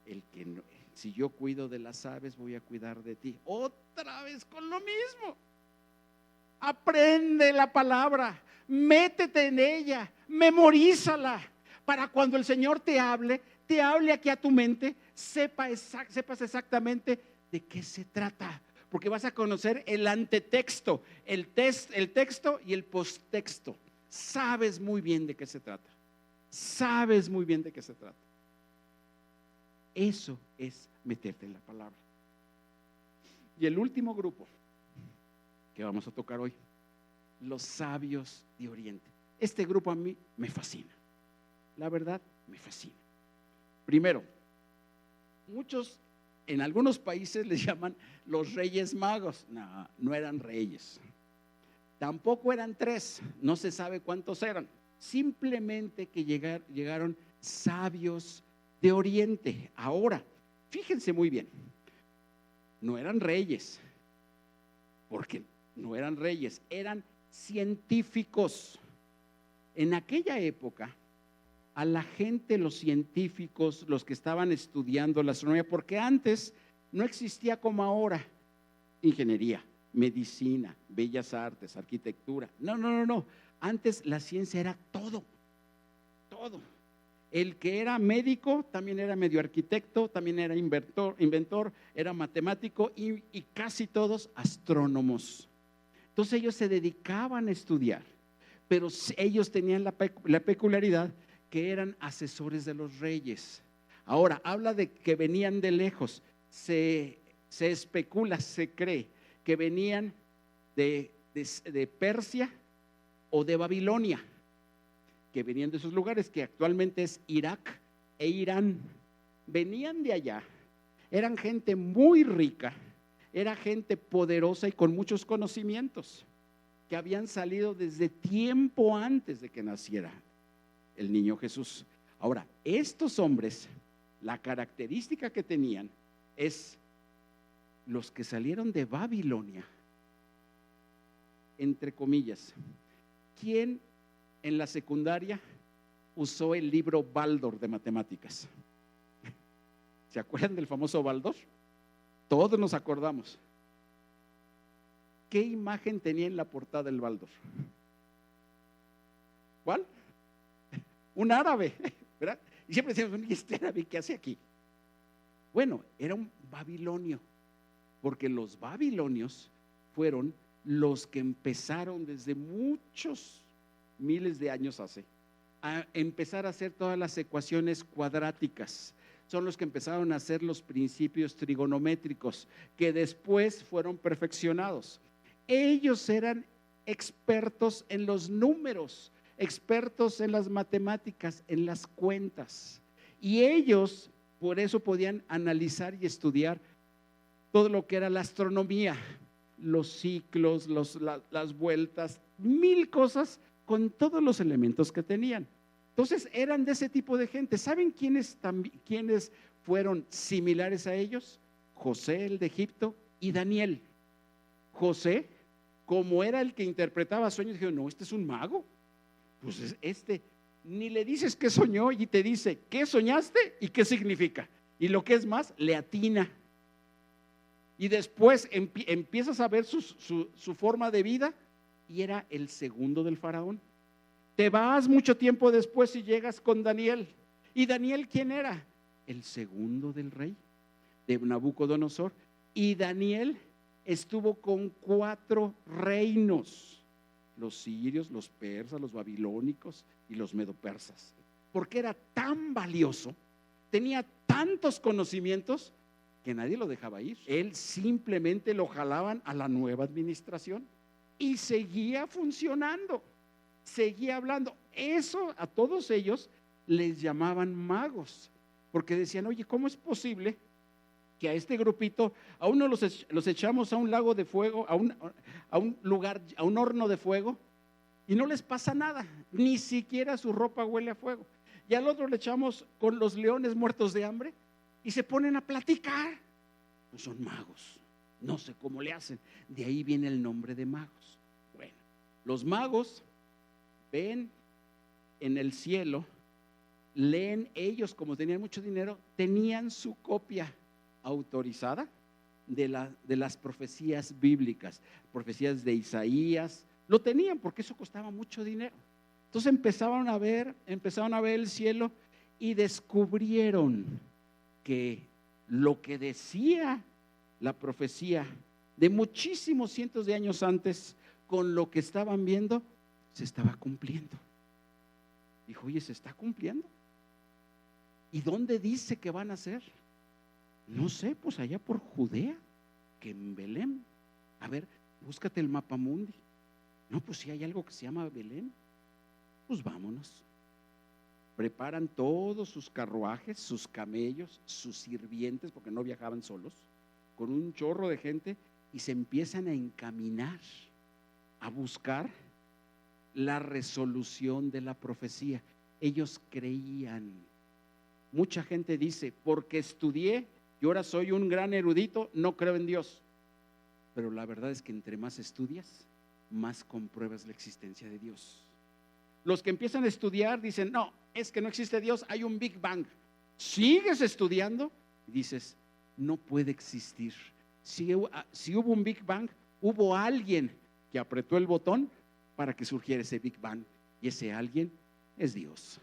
S1: El que no, si yo cuido de las aves, voy a cuidar de ti. Otra vez con lo mismo. Aprende la palabra, métete en ella, memorízala, para cuando el Señor te hable aquí a tu mente, sepas exactamente de qué se trata, porque vas a conocer el antetexto, el texto y el posttexto. Sabes muy bien de qué se trata. Eso es meterte en la palabra. Y el último grupo que vamos a tocar hoy, los sabios de Oriente. Este grupo a mí me fascina, la verdad me fascina. Primero, muchos en algunos países les llaman los Reyes Magos. No, no eran reyes. Tampoco eran tres, no se sabe cuántos eran. Simplemente que llegaron sabios de Oriente. Ahora, fíjense muy bien, no eran reyes, porque no eran reyes, eran científicos. En aquella época, a la gente, los científicos, los que estaban estudiando la astronomía, porque antes no existía como ahora ingeniería, medicina, bellas artes, arquitectura. No. Antes la ciencia era todo. El que era médico también era medio arquitecto, también era inventor, era matemático y casi todos astrónomos. Entonces ellos se dedicaban a estudiar, pero ellos tenían la peculiaridad que eran asesores de los reyes. Ahora, habla de que venían de lejos. Se especula, se cree que venían de Persia o de Babilonia, que venían de esos lugares que actualmente es Irak e Irán. Venían de allá, eran gente muy rica, era gente poderosa y con muchos conocimientos, que habían salido desde tiempo antes de que naciera el niño Jesús. Ahora, estos hombres, la característica que tenían es los que salieron de Babilonia, entre comillas. ¿Quién en la secundaria usó el libro Baldor de matemáticas? ¿Se acuerdan del famoso Baldor? Todos nos acordamos. ¿Qué imagen tenía en la portada del Baldor? ¿Cuál? Un árabe, ¿verdad? Y siempre decimos, ¿y este árabe qué hace aquí? Bueno, era un babilonio, porque los babilonios fueron los que empezaron desde muchos miles de años a empezar a hacer todas las ecuaciones cuadráticas. Son los que empezaron a hacer los principios trigonométricos, que después fueron perfeccionados. Ellos eran expertos en los números, expertos en las matemáticas, en las cuentas. Y ellos, por eso podían analizar y estudiar todo lo que era la astronomía, los ciclos, las vueltas, mil cosas con todos los elementos que tenían. Entonces eran de ese tipo de gente. ¿Saben quiénes fueron similares a ellos? José, el de Egipto, y Daniel. José, como era el que interpretaba sueños, dijo, no, este es un mago. Pues ni le dices qué soñó y te dice qué soñaste y qué significa. Y lo que es más, le atina. Y después empiezas a ver su forma de vida y era el segundo del faraón. Te vas mucho tiempo después y llegas con Daniel. ¿Y Daniel quién era? El segundo del rey de Nabucodonosor. Y Daniel estuvo con 4 reinos: los sirios, los persas, los babilónicos y los medopersas. Porque era tan valioso, tenía tantos conocimientos que nadie lo dejaba ir. Él simplemente lo jalaban a la nueva administración y seguía funcionando, seguía hablando. Eso a todos ellos les llamaban magos, porque decían, oye, ¿cómo es posible que a este grupito, a uno los echamos a un lago de fuego, a un lugar, a un horno de fuego, y no les pasa nada, ni siquiera su ropa huele a fuego, y al otro le echamos con los leones muertos de hambre y se ponen a platicar? Pues son magos, no sé cómo le hacen. De ahí viene el nombre de magos. Bueno, los magos ven en el cielo, leen. Ellos, como tenían mucho dinero, tenían su copia autorizada de las profecías bíblicas, profecías de Isaías. Lo tenían porque eso costaba mucho dinero. Entonces empezaron a ver el cielo y descubrieron que lo que decía la profecía de muchísimos cientos de años antes, con lo que estaban viendo, se estaba cumpliendo. Dijo, oye, ¿se está cumpliendo? ¿Y dónde dice que van a ser? No sé, pues allá por Judea. que en Belén. A ver, búscate el mapa mundi. No, pues si hay algo que se llama Belén, pues vámonos. Preparan todos sus carruajes, sus camellos, sus sirvientes, porque no viajaban solos, con un chorro de gente, y se empiezan a encaminar a buscar la resolución de la profecía. Ellos creían. Mucha gente dice, porque estudié y ahora soy un gran erudito, no creo en Dios. Pero la verdad es que entre más estudias, más compruebas la existencia de Dios. Los que empiezan a estudiar dicen, no, es que no existe Dios, hay un Big Bang. Sigues estudiando y dices, no puede existir. Si hubo un Big Bang, hubo alguien que apretó el botón para que surgiera ese Big Bang, y ese alguien es Dios.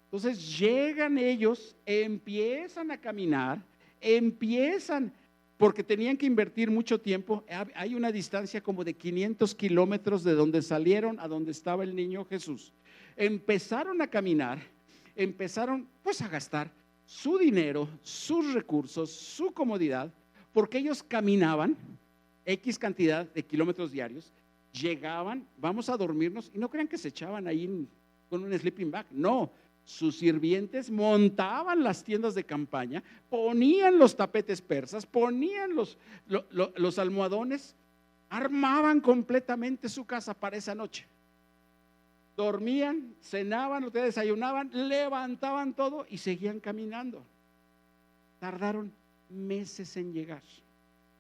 S1: Entonces llegan ellos, empiezan a caminar, porque tenían que invertir mucho tiempo. Hay una distancia como de 500 kilómetros de donde salieron a donde estaba el niño Jesús. Empezaron a caminar, empezaron pues a gastar su dinero, sus recursos, su comodidad, porque ellos caminaban X cantidad de kilómetros diarios, llegaban, vamos a dormirnos, y no crean que se echaban ahí con un sleeping bag, no. Sus sirvientes montaban las tiendas de campaña, ponían los tapetes persas, ponían los almohadones, armaban completamente su casa para esa noche. Dormían, cenaban, desayunaban, levantaban todo y seguían caminando. Tardaron meses en llegar.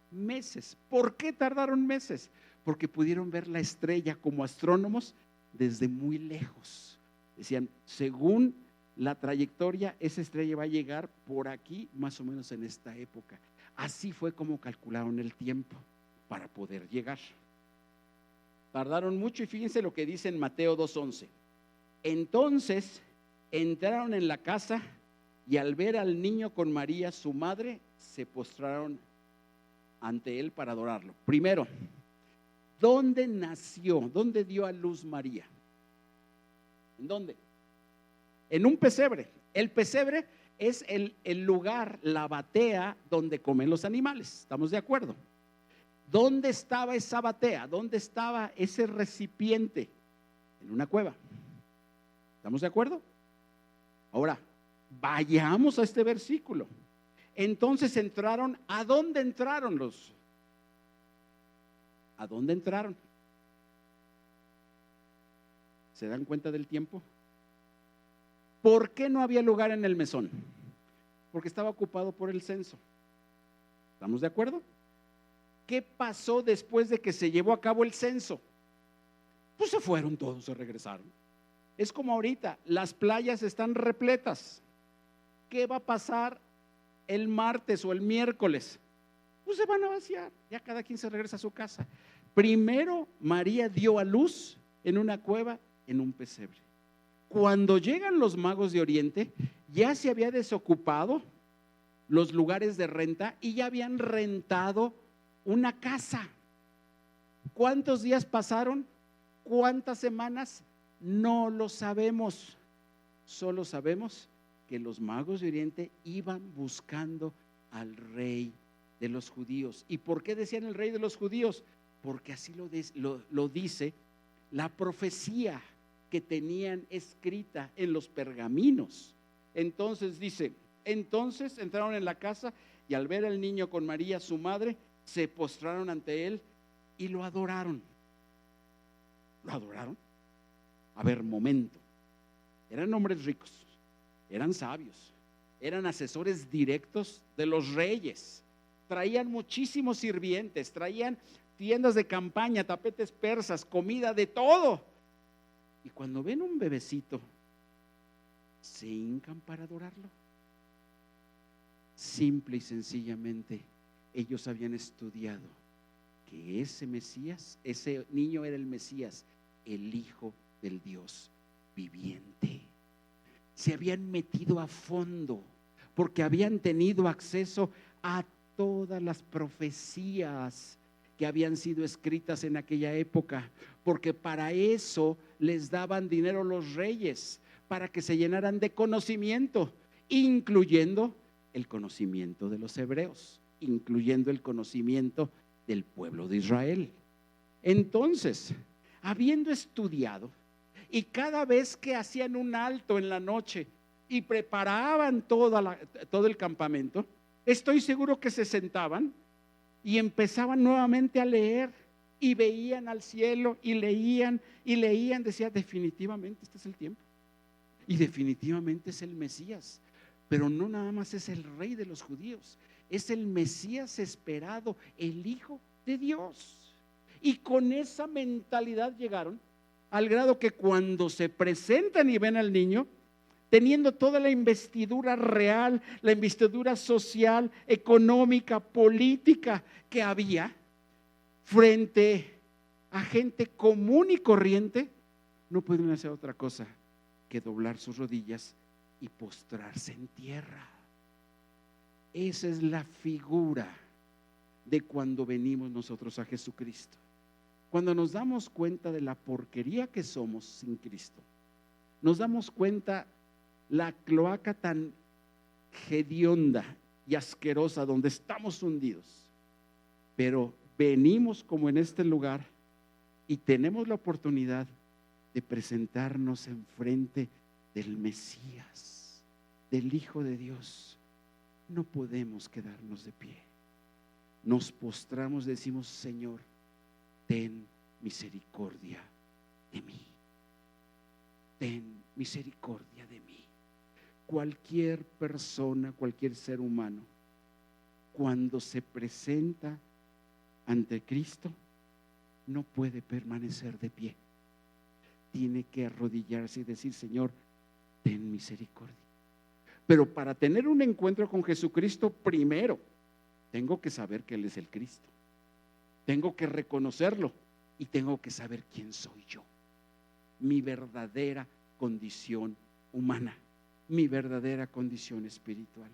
S1: Meses. ¿Por qué tardaron meses? Porque pudieron ver la estrella como astrónomos desde muy lejos. Decían, según la trayectoria, esa estrella va a llegar por aquí, más o menos en esta época. Así fue como calcularon el tiempo para poder llegar. Tardaron mucho, y fíjense lo que dice en Mateo 2:11. Entonces entraron en la casa y al ver al niño con María, su madre, se postraron ante él para adorarlo. Primero, ¿dónde nació? ¿Dónde dio a luz María? ¿En dónde? En un pesebre. El pesebre es el lugar, la batea donde comen los animales. ¿Estamos de acuerdo? ¿Dónde estaba esa batea? ¿Dónde estaba ese recipiente? En una cueva. ¿Estamos de acuerdo? Ahora, vayamos a este versículo. Entonces entraron. ¿A dónde entraron los? ¿A dónde entraron? ¿Se dan cuenta del tiempo? ¿Por qué no había lugar en el mesón? Porque estaba ocupado por el censo. ¿Estamos de acuerdo? ¿Qué pasó después de que se llevó a cabo el censo? Pues se fueron todos, se regresaron. Es como ahorita, las playas están repletas. ¿Qué va a pasar el martes o el miércoles? Pues se van a vaciar, ya cada quien se regresa a su casa. Primero María dio a luz en una cueva, en un pesebre. Cuando llegan los magos de Oriente, ya se había desocupado los lugares de renta y ya habían rentado una casa. ¿Cuántos días pasaron? ¿Cuántas semanas? No lo sabemos. Solo sabemos que los magos de Oriente iban buscando al rey de los judíos. ¿Y por qué decían el rey de los judíos? Porque así lo dice la profecía que tenían escrita en los pergaminos. Entonces dice, entonces entraron en la casa y al ver al niño con María su madre, se postraron ante él y lo adoraron. ¿Lo adoraron? A ver, momento. Eran hombres ricos, eran sabios, eran asesores directos de los reyes, traían muchísimos sirvientes, traían tiendas de campaña, tapetes persas, comida, de todo. Y cuando ven un bebecito, se hincan para adorarlo. Simple y sencillamente, ellos habían estudiado que ese Mesías, ese niño era el Mesías, el Hijo del Dios viviente. Se habían metido a fondo porque habían tenido acceso a todas las profecías que habían sido escritas en aquella época, porque para eso les daban dinero los reyes, para que se llenaran de conocimiento, incluyendo el conocimiento de los hebreos, incluyendo el conocimiento del pueblo de Israel. Entonces, habiendo estudiado, y cada vez que hacían un alto en la noche y preparaban todo el campamento, estoy seguro que se sentaban y empezaban nuevamente a leer y veían al cielo y leían, decía, definitivamente este es el tiempo y definitivamente es el Mesías, pero no nada más es el rey de los judíos, es el Mesías esperado, el Hijo de Dios. Y con esa mentalidad llegaron al grado que cuando se presentan y ven al niño, teniendo toda la investidura real, la investidura social, económica, política que había frente a gente común y corriente, no pueden hacer otra cosa que doblar sus rodillas y postrarse en tierra. Esa es la figura de cuando venimos nosotros a Jesucristo. Cuando nos damos cuenta de la porquería que somos sin Cristo, nos damos cuenta la cloaca tan hedionda y asquerosa donde estamos hundidos, pero venimos como en este lugar y tenemos la oportunidad de presentarnos enfrente del Mesías, del Hijo de Dios. No podemos quedarnos de pie. Nos postramos, decimos: Señor, ten misericordia de mí. Ten misericordia de mí. Cualquier persona, cualquier ser humano, cuando se presenta ante Cristo, no puede permanecer de pie. Tiene que arrodillarse y decir: Señor, ten misericordia. Pero para tener un encuentro con Jesucristo, primero tengo que saber que Él es el Cristo. Tengo que reconocerlo y tengo que saber quién soy yo. Mi verdadera condición humana, mi verdadera condición espiritual.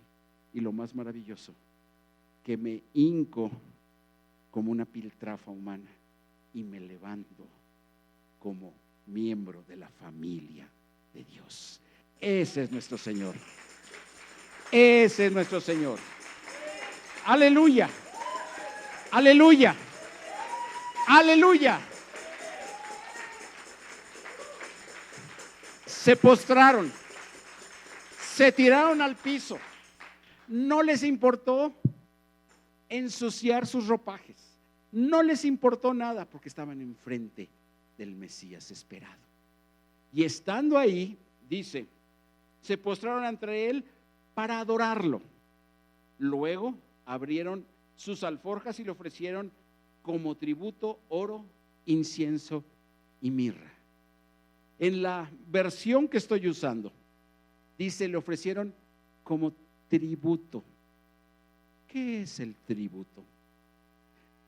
S1: Y lo más maravilloso, que me hinco como una piltrafa humana y me levanto como miembro de la familia de Dios. Ese es nuestro Señor. Ese es nuestro Señor. Aleluya. Aleluya. Aleluya. Se postraron, se tiraron al piso. No les importó ensuciar sus ropajes. No les importó nada porque estaban enfrente del Mesías esperado. Y estando ahí, dice, se postraron ante Él para adorarlo. Luego abrieron sus alforjas y le ofrecieron como tributo oro, incienso y mirra. En la versión que estoy usando, dice, le ofrecieron como tributo. ¿Qué es el tributo?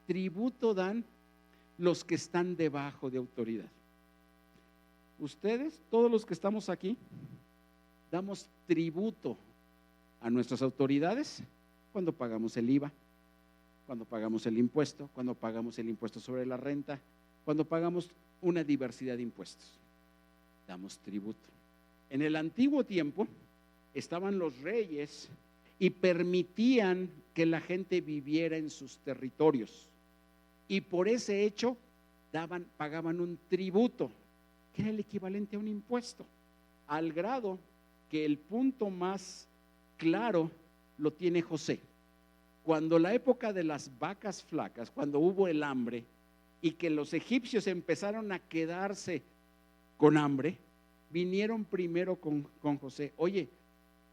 S1: Tributo dan los que están debajo de autoridad. Ustedes, todos los que estamos aquí, damos tributo a nuestras autoridades cuando pagamos el IVA, cuando pagamos el impuesto, cuando pagamos el impuesto sobre la renta, cuando pagamos una diversidad de impuestos. Damos tributo. En el antiguo tiempo estaban los reyes y permitían que la gente viviera en sus territorios, y por ese hecho pagaban un tributo que era el equivalente a un impuesto, al grado que el punto más claro lo tiene José. Cuando la época de las vacas flacas, cuando hubo el hambre y que los egipcios empezaron a quedarse con hambre, vinieron primero con José: oye,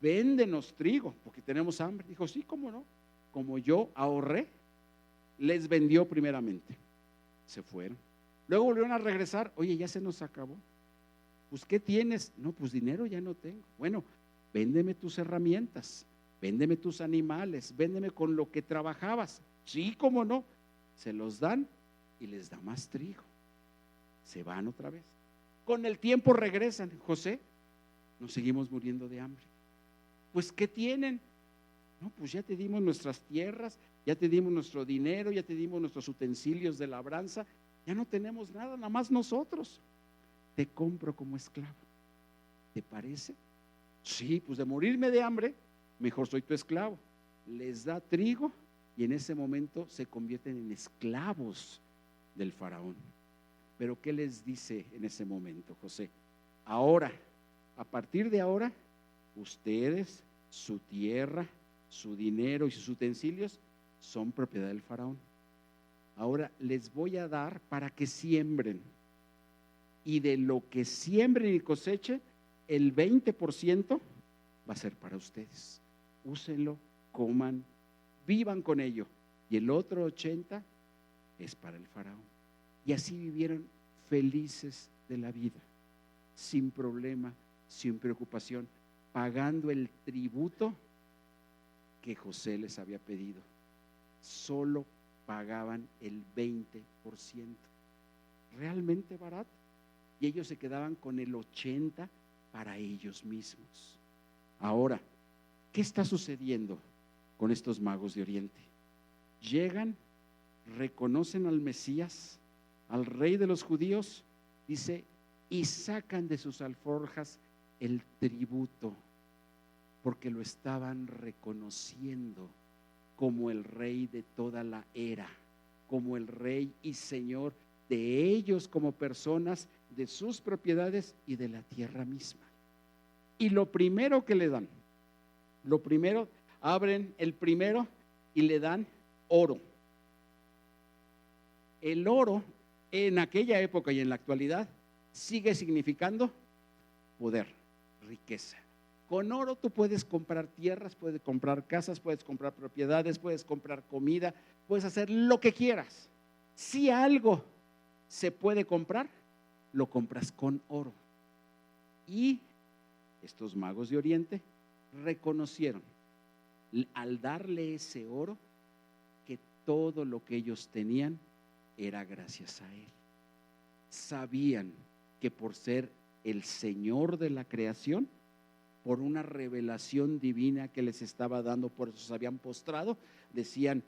S1: véndenos trigo porque tenemos hambre. Dijo: sí, cómo no, como yo ahorré, les vendió primeramente. Se fueron, luego volvieron a regresar: oye, ya se nos acabó. Pues ¿qué tienes? No, pues dinero ya no tengo. Bueno, véndeme tus herramientas, véndeme tus animales, véndeme con lo que trabajabas. Sí, cómo no. Se los dan y les da más trigo. Se van otra vez. Con el tiempo regresan: José, nos seguimos muriendo de hambre. Pues ¿qué tienen? No, pues ya te dimos nuestras tierras, ya te dimos nuestro dinero, ya te dimos nuestros utensilios de labranza, ya no tenemos nada, nada más nosotros. Te compro como esclavo. ¿Te parece? Sí, pues de morirme de hambre, mejor soy tu esclavo. Les da trigo y en ese momento se convierten en esclavos del faraón. Pero ¿qué les dice en ese momento José? Ahora, a partir de ahora, ustedes, su tierra, su dinero y sus utensilios son propiedad del faraón. Ahora les voy a dar para que siembren, y de lo que siembren y cosechen, el 20% va a ser para ustedes. Úsenlo, coman, vivan con ello, y el otro 80% es para el faraón. Y así vivieron felices de la vida, sin problema, sin preocupación, pagando el tributo que José les había pedido. Solo pagaban el 20%, realmente barato, y ellos se quedaban con el 80% para ellos mismos. Ahora, ¿qué está sucediendo con estos magos de Oriente? Llegan, reconocen al Mesías, al rey de los judíos, dice, y sacan de sus alforjas el tributo, porque lo estaban reconociendo como el rey de toda la era, como el rey y señor de ellos como personas, de sus propiedades y de la tierra misma. Y lo primero que le dan, abren el primero y le dan oro. El oro en aquella época y en la actualidad sigue significando poder, riqueza. Con oro tú puedes comprar tierras, puedes comprar casas, puedes comprar propiedades, puedes comprar comida, puedes hacer lo que quieras. Si algo se puede comprar, lo compras con oro. Y estos magos de Oriente reconocieron, al darle ese oro, que todo lo que ellos tenían era gracias a él. Sabían que por ser el Señor de la creación, por una revelación divina que les estaba dando, por eso se habían postrado, decían,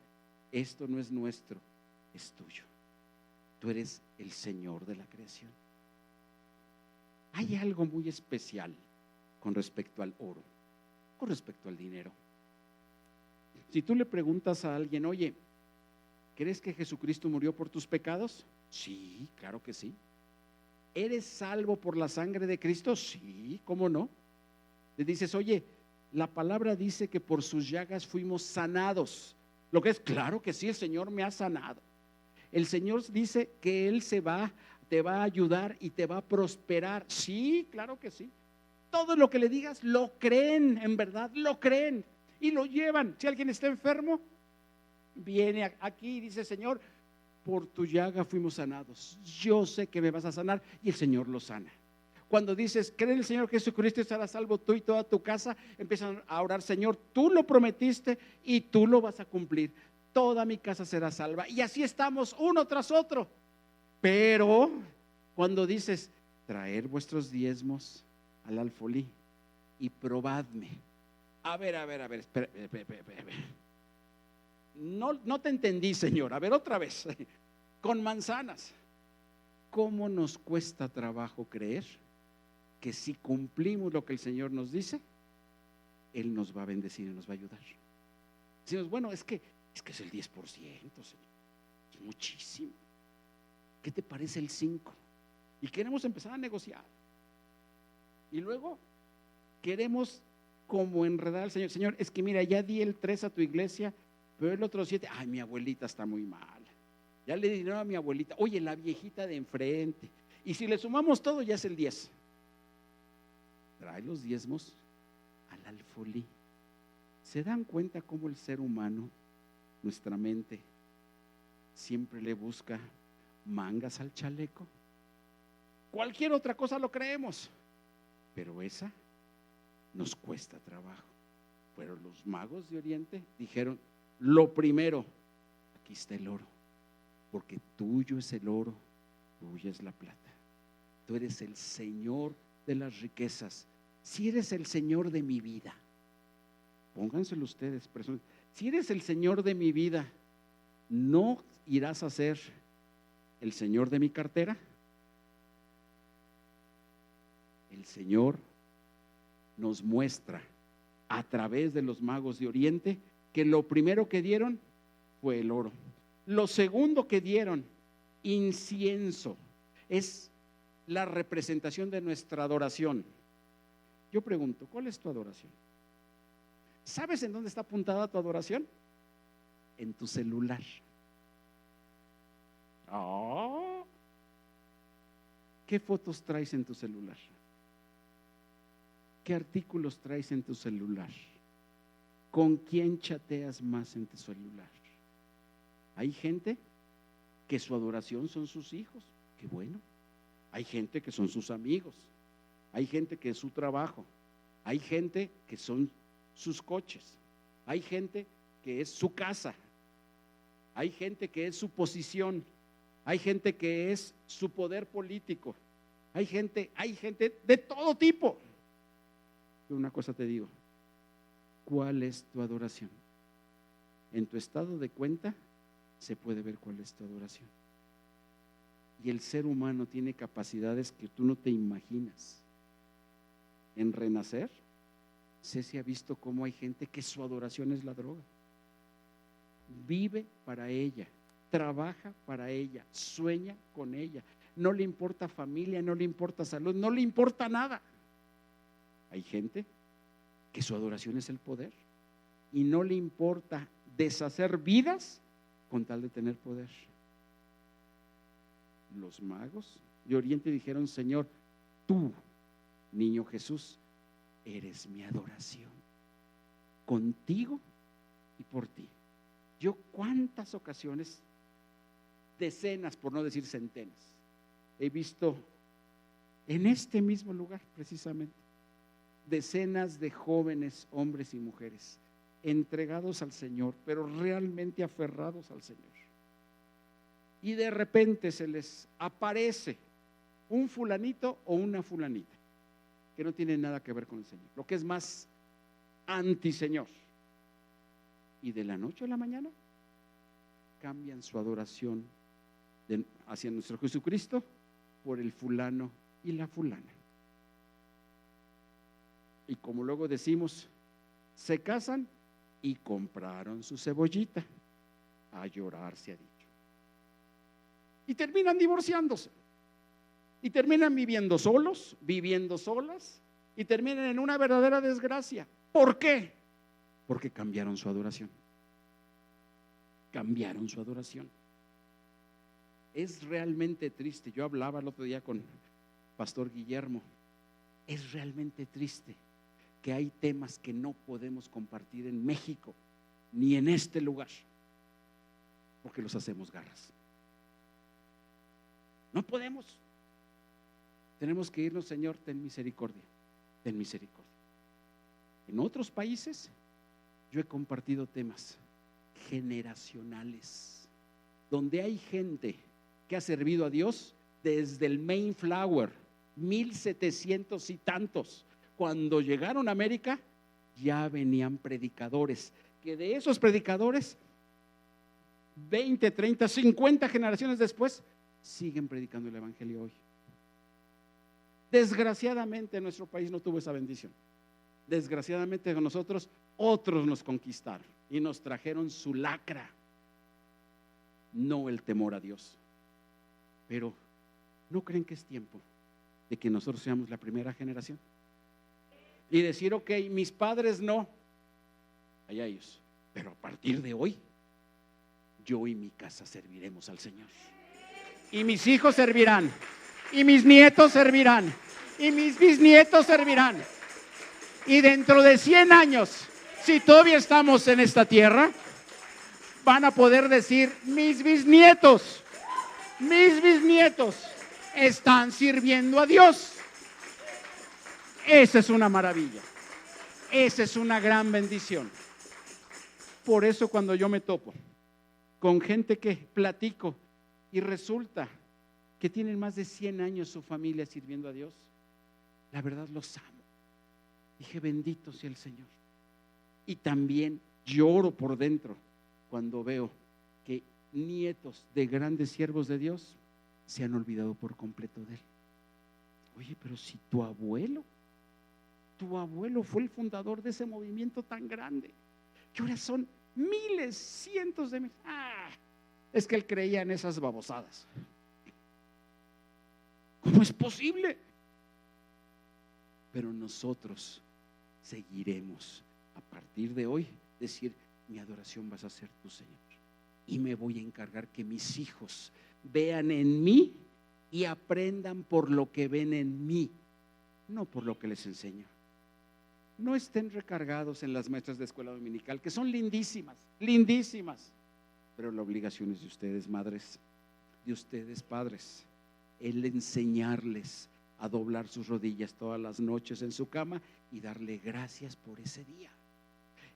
S1: esto no es nuestro, es tuyo. Tú eres el Señor de la creación. Hay algo muy especial con respecto al oro, con respecto al dinero. Si tú le preguntas a alguien, oye, ¿crees que Jesucristo murió por tus pecados? Sí, claro que sí. ¿Eres salvo por la sangre de Cristo? Sí, ¿cómo no? Le dices, oye, la palabra dice que por sus llagas fuimos sanados. Lo que es, claro que sí, el Señor me ha sanado. El Señor dice que Él te va a ayudar y te va a prosperar. Sí, claro que sí. Todo lo que le digas lo creen, en verdad, lo creen y lo llevan. Si alguien está enfermo, viene aquí y dice, Señor, por tu llaga fuimos sanados. Yo sé que me vas a sanar, y el Señor lo sana. Cuando dices, cree en el Señor Jesucristo y estarás salvo tú y toda tu casa, empiezan a orar, Señor, tú lo prometiste y tú lo vas a cumplir. Toda mi casa será salva. Y así estamos uno tras otro. Pero cuando dices, traer vuestros diezmos al alfolí y probadme. A ver, espera. No te entendí, Señor. A ver, otra vez. Con manzanas. ¿Cómo nos cuesta trabajo creer que si cumplimos lo que el Señor nos dice, Él nos va a bendecir y nos va a ayudar? Decimos, bueno, es que es el 10%, Señor. Es muchísimo. ¿Qué te parece el 5%? Y queremos empezar a negociar. Y luego queremos como enredar al Señor. Señor, es que mira, ya di el 3 a tu iglesia, pero el otro 7, ay, mi abuelita está muy mal. Ya le di dinero a mi abuelita. Oye, la viejita de enfrente. Y si le sumamos todo, ya es el 10. Trae los diezmos al alfolí. ¿Se dan cuenta cómo el ser humano, nuestra mente, siempre le busca mangas al chaleco? Cualquier otra cosa lo creemos, pero esa nos cuesta trabajo. Pero los magos de Oriente dijeron, lo primero, aquí está el oro, porque tuyo es el oro, tuya es la plata. Tú eres el Señor de las riquezas. Si eres el Señor de mi vida, pónganselo ustedes, personas, si eres el Señor de mi vida, ¿no irás a ser el Señor de mi cartera? El Señor nos muestra a través de los magos de Oriente que lo primero que dieron fue el oro. Lo segundo que dieron, incienso, es la representación de nuestra adoración. Yo pregunto, ¿cuál es tu adoración? ¿Sabes en dónde está apuntada tu adoración? En tu celular. Oh. ¿Qué fotos traes en tu celular? ¿Qué artículos traes en tu celular? ¿Con quién chateas más en tu celular? Hay gente que su adoración son sus hijos, qué bueno. Hay gente que son sus amigos, hay gente que es su trabajo, hay gente que son sus coches, hay gente que es su casa, hay gente que es su posición, hay gente que es su poder político, hay gente de todo tipo. Pero una cosa te digo, ¿cuál es tu adoración? En tu estado de cuenta se puede ver cuál es tu adoración. Y el ser humano tiene capacidades que tú no te imaginas. En Renacer, se ha visto cómo hay gente que su adoración es la droga. Vive para ella, trabaja para ella, sueña con ella. No le importa familia, no le importa salud, no le importa nada. Hay gente que su adoración es el poder y no le importa deshacer vidas con tal de tener poder. Los magos de Oriente dijeron: Señor, tú, niño Jesús, eres mi adoración, contigo y por ti. Yo cuántas ocasiones, decenas por no decir centenas, he visto en este mismo lugar precisamente decenas de jóvenes, hombres y mujeres entregados al Señor, pero realmente aferrados al Señor. Y de repente se les aparece un fulanito o una fulanita que no tiene nada que ver con el Señor, lo que es más anti-Señor. Y de la noche a la mañana cambian su adoración hacia nuestro Jesucristo por el fulano y la fulana. Y como luego decimos, se casan y compraron su cebollita. A llorar se ha dicho. Y terminan divorciándose. Y terminan viviendo solos, viviendo solas, y terminan en una verdadera desgracia. ¿Por qué? Porque cambiaron su adoración. Cambiaron su adoración. Es realmente triste. Yo hablaba el otro día con Pastor Guillermo. Es realmente triste que hay temas que no podemos compartir en México, ni en este lugar, porque los hacemos garras. No podemos. Tenemos que irnos: Señor, ten misericordia, ten misericordia. En otros países yo he compartido temas generacionales, donde hay gente que ha servido a Dios desde el Mayflower, 1700 y tantos. Cuando llegaron a América ya venían predicadores, que de esos predicadores 20, 30, 50 generaciones después siguen predicando el evangelio hoy. Desgraciadamente nuestro país no tuvo esa bendición. Desgraciadamente con nosotros otros nos conquistaron y nos trajeron su lacra, no el temor a Dios. Pero ¿no creen que es tiempo de que nosotros seamos la primera generación? Y decir: ok, mis padres no, allá ellos, pero a partir de hoy yo y mi casa serviremos al Señor. Y mis hijos servirán, y mis nietos servirán, y mis bisnietos servirán. Y dentro de 100 años, si todavía estamos en esta tierra, van a poder decir: mis bisnietos están sirviendo a Dios. Esa es una maravilla, esa es una gran bendición. Por eso cuando yo me topo con gente que platico y resulta que tienen más de 100 años su familia sirviendo a Dios, la verdad los amo. Dije: bendito sea el Señor. Y también lloro por dentro cuando veo que nietos de grandes siervos de Dios se han olvidado por completo de Él. Oye, pero si tu abuelo fue el fundador de ese movimiento tan grande, que ahora son Miles, cientos de miles. Es que él creía en esas babosadas. ¿Cómo es posible? Pero nosotros seguiremos a partir de hoy decir: mi adoración vas a ser tú, Señor, y me voy a encargar que mis hijos vean en mí y aprendan por lo que ven en mí, no por lo que les enseño. No estén recargados en las maestras de escuela dominical, que son lindísimas, lindísimas, pero la obligación es de ustedes, madres, de ustedes, padres, el enseñarles a doblar sus rodillas todas las noches en su cama y darle gracias por ese día.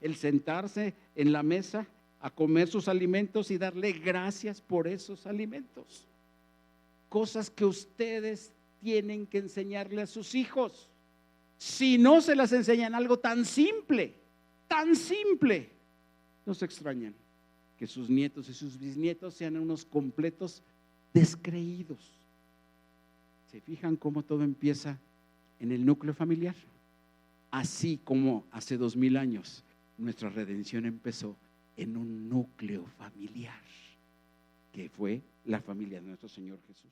S1: El sentarse en la mesa a comer sus alimentos y darle gracias por esos alimentos. Cosas que ustedes tienen que enseñarle a sus hijos. Si no se las enseñan algo tan simple, no se extrañan que sus nietos y sus bisnietos sean unos completos descreídos. ¿Se fijan cómo todo empieza en el núcleo familiar? Así como hace 2000 años nuestra redención empezó en un núcleo familiar, que fue la familia de nuestro Señor Jesús.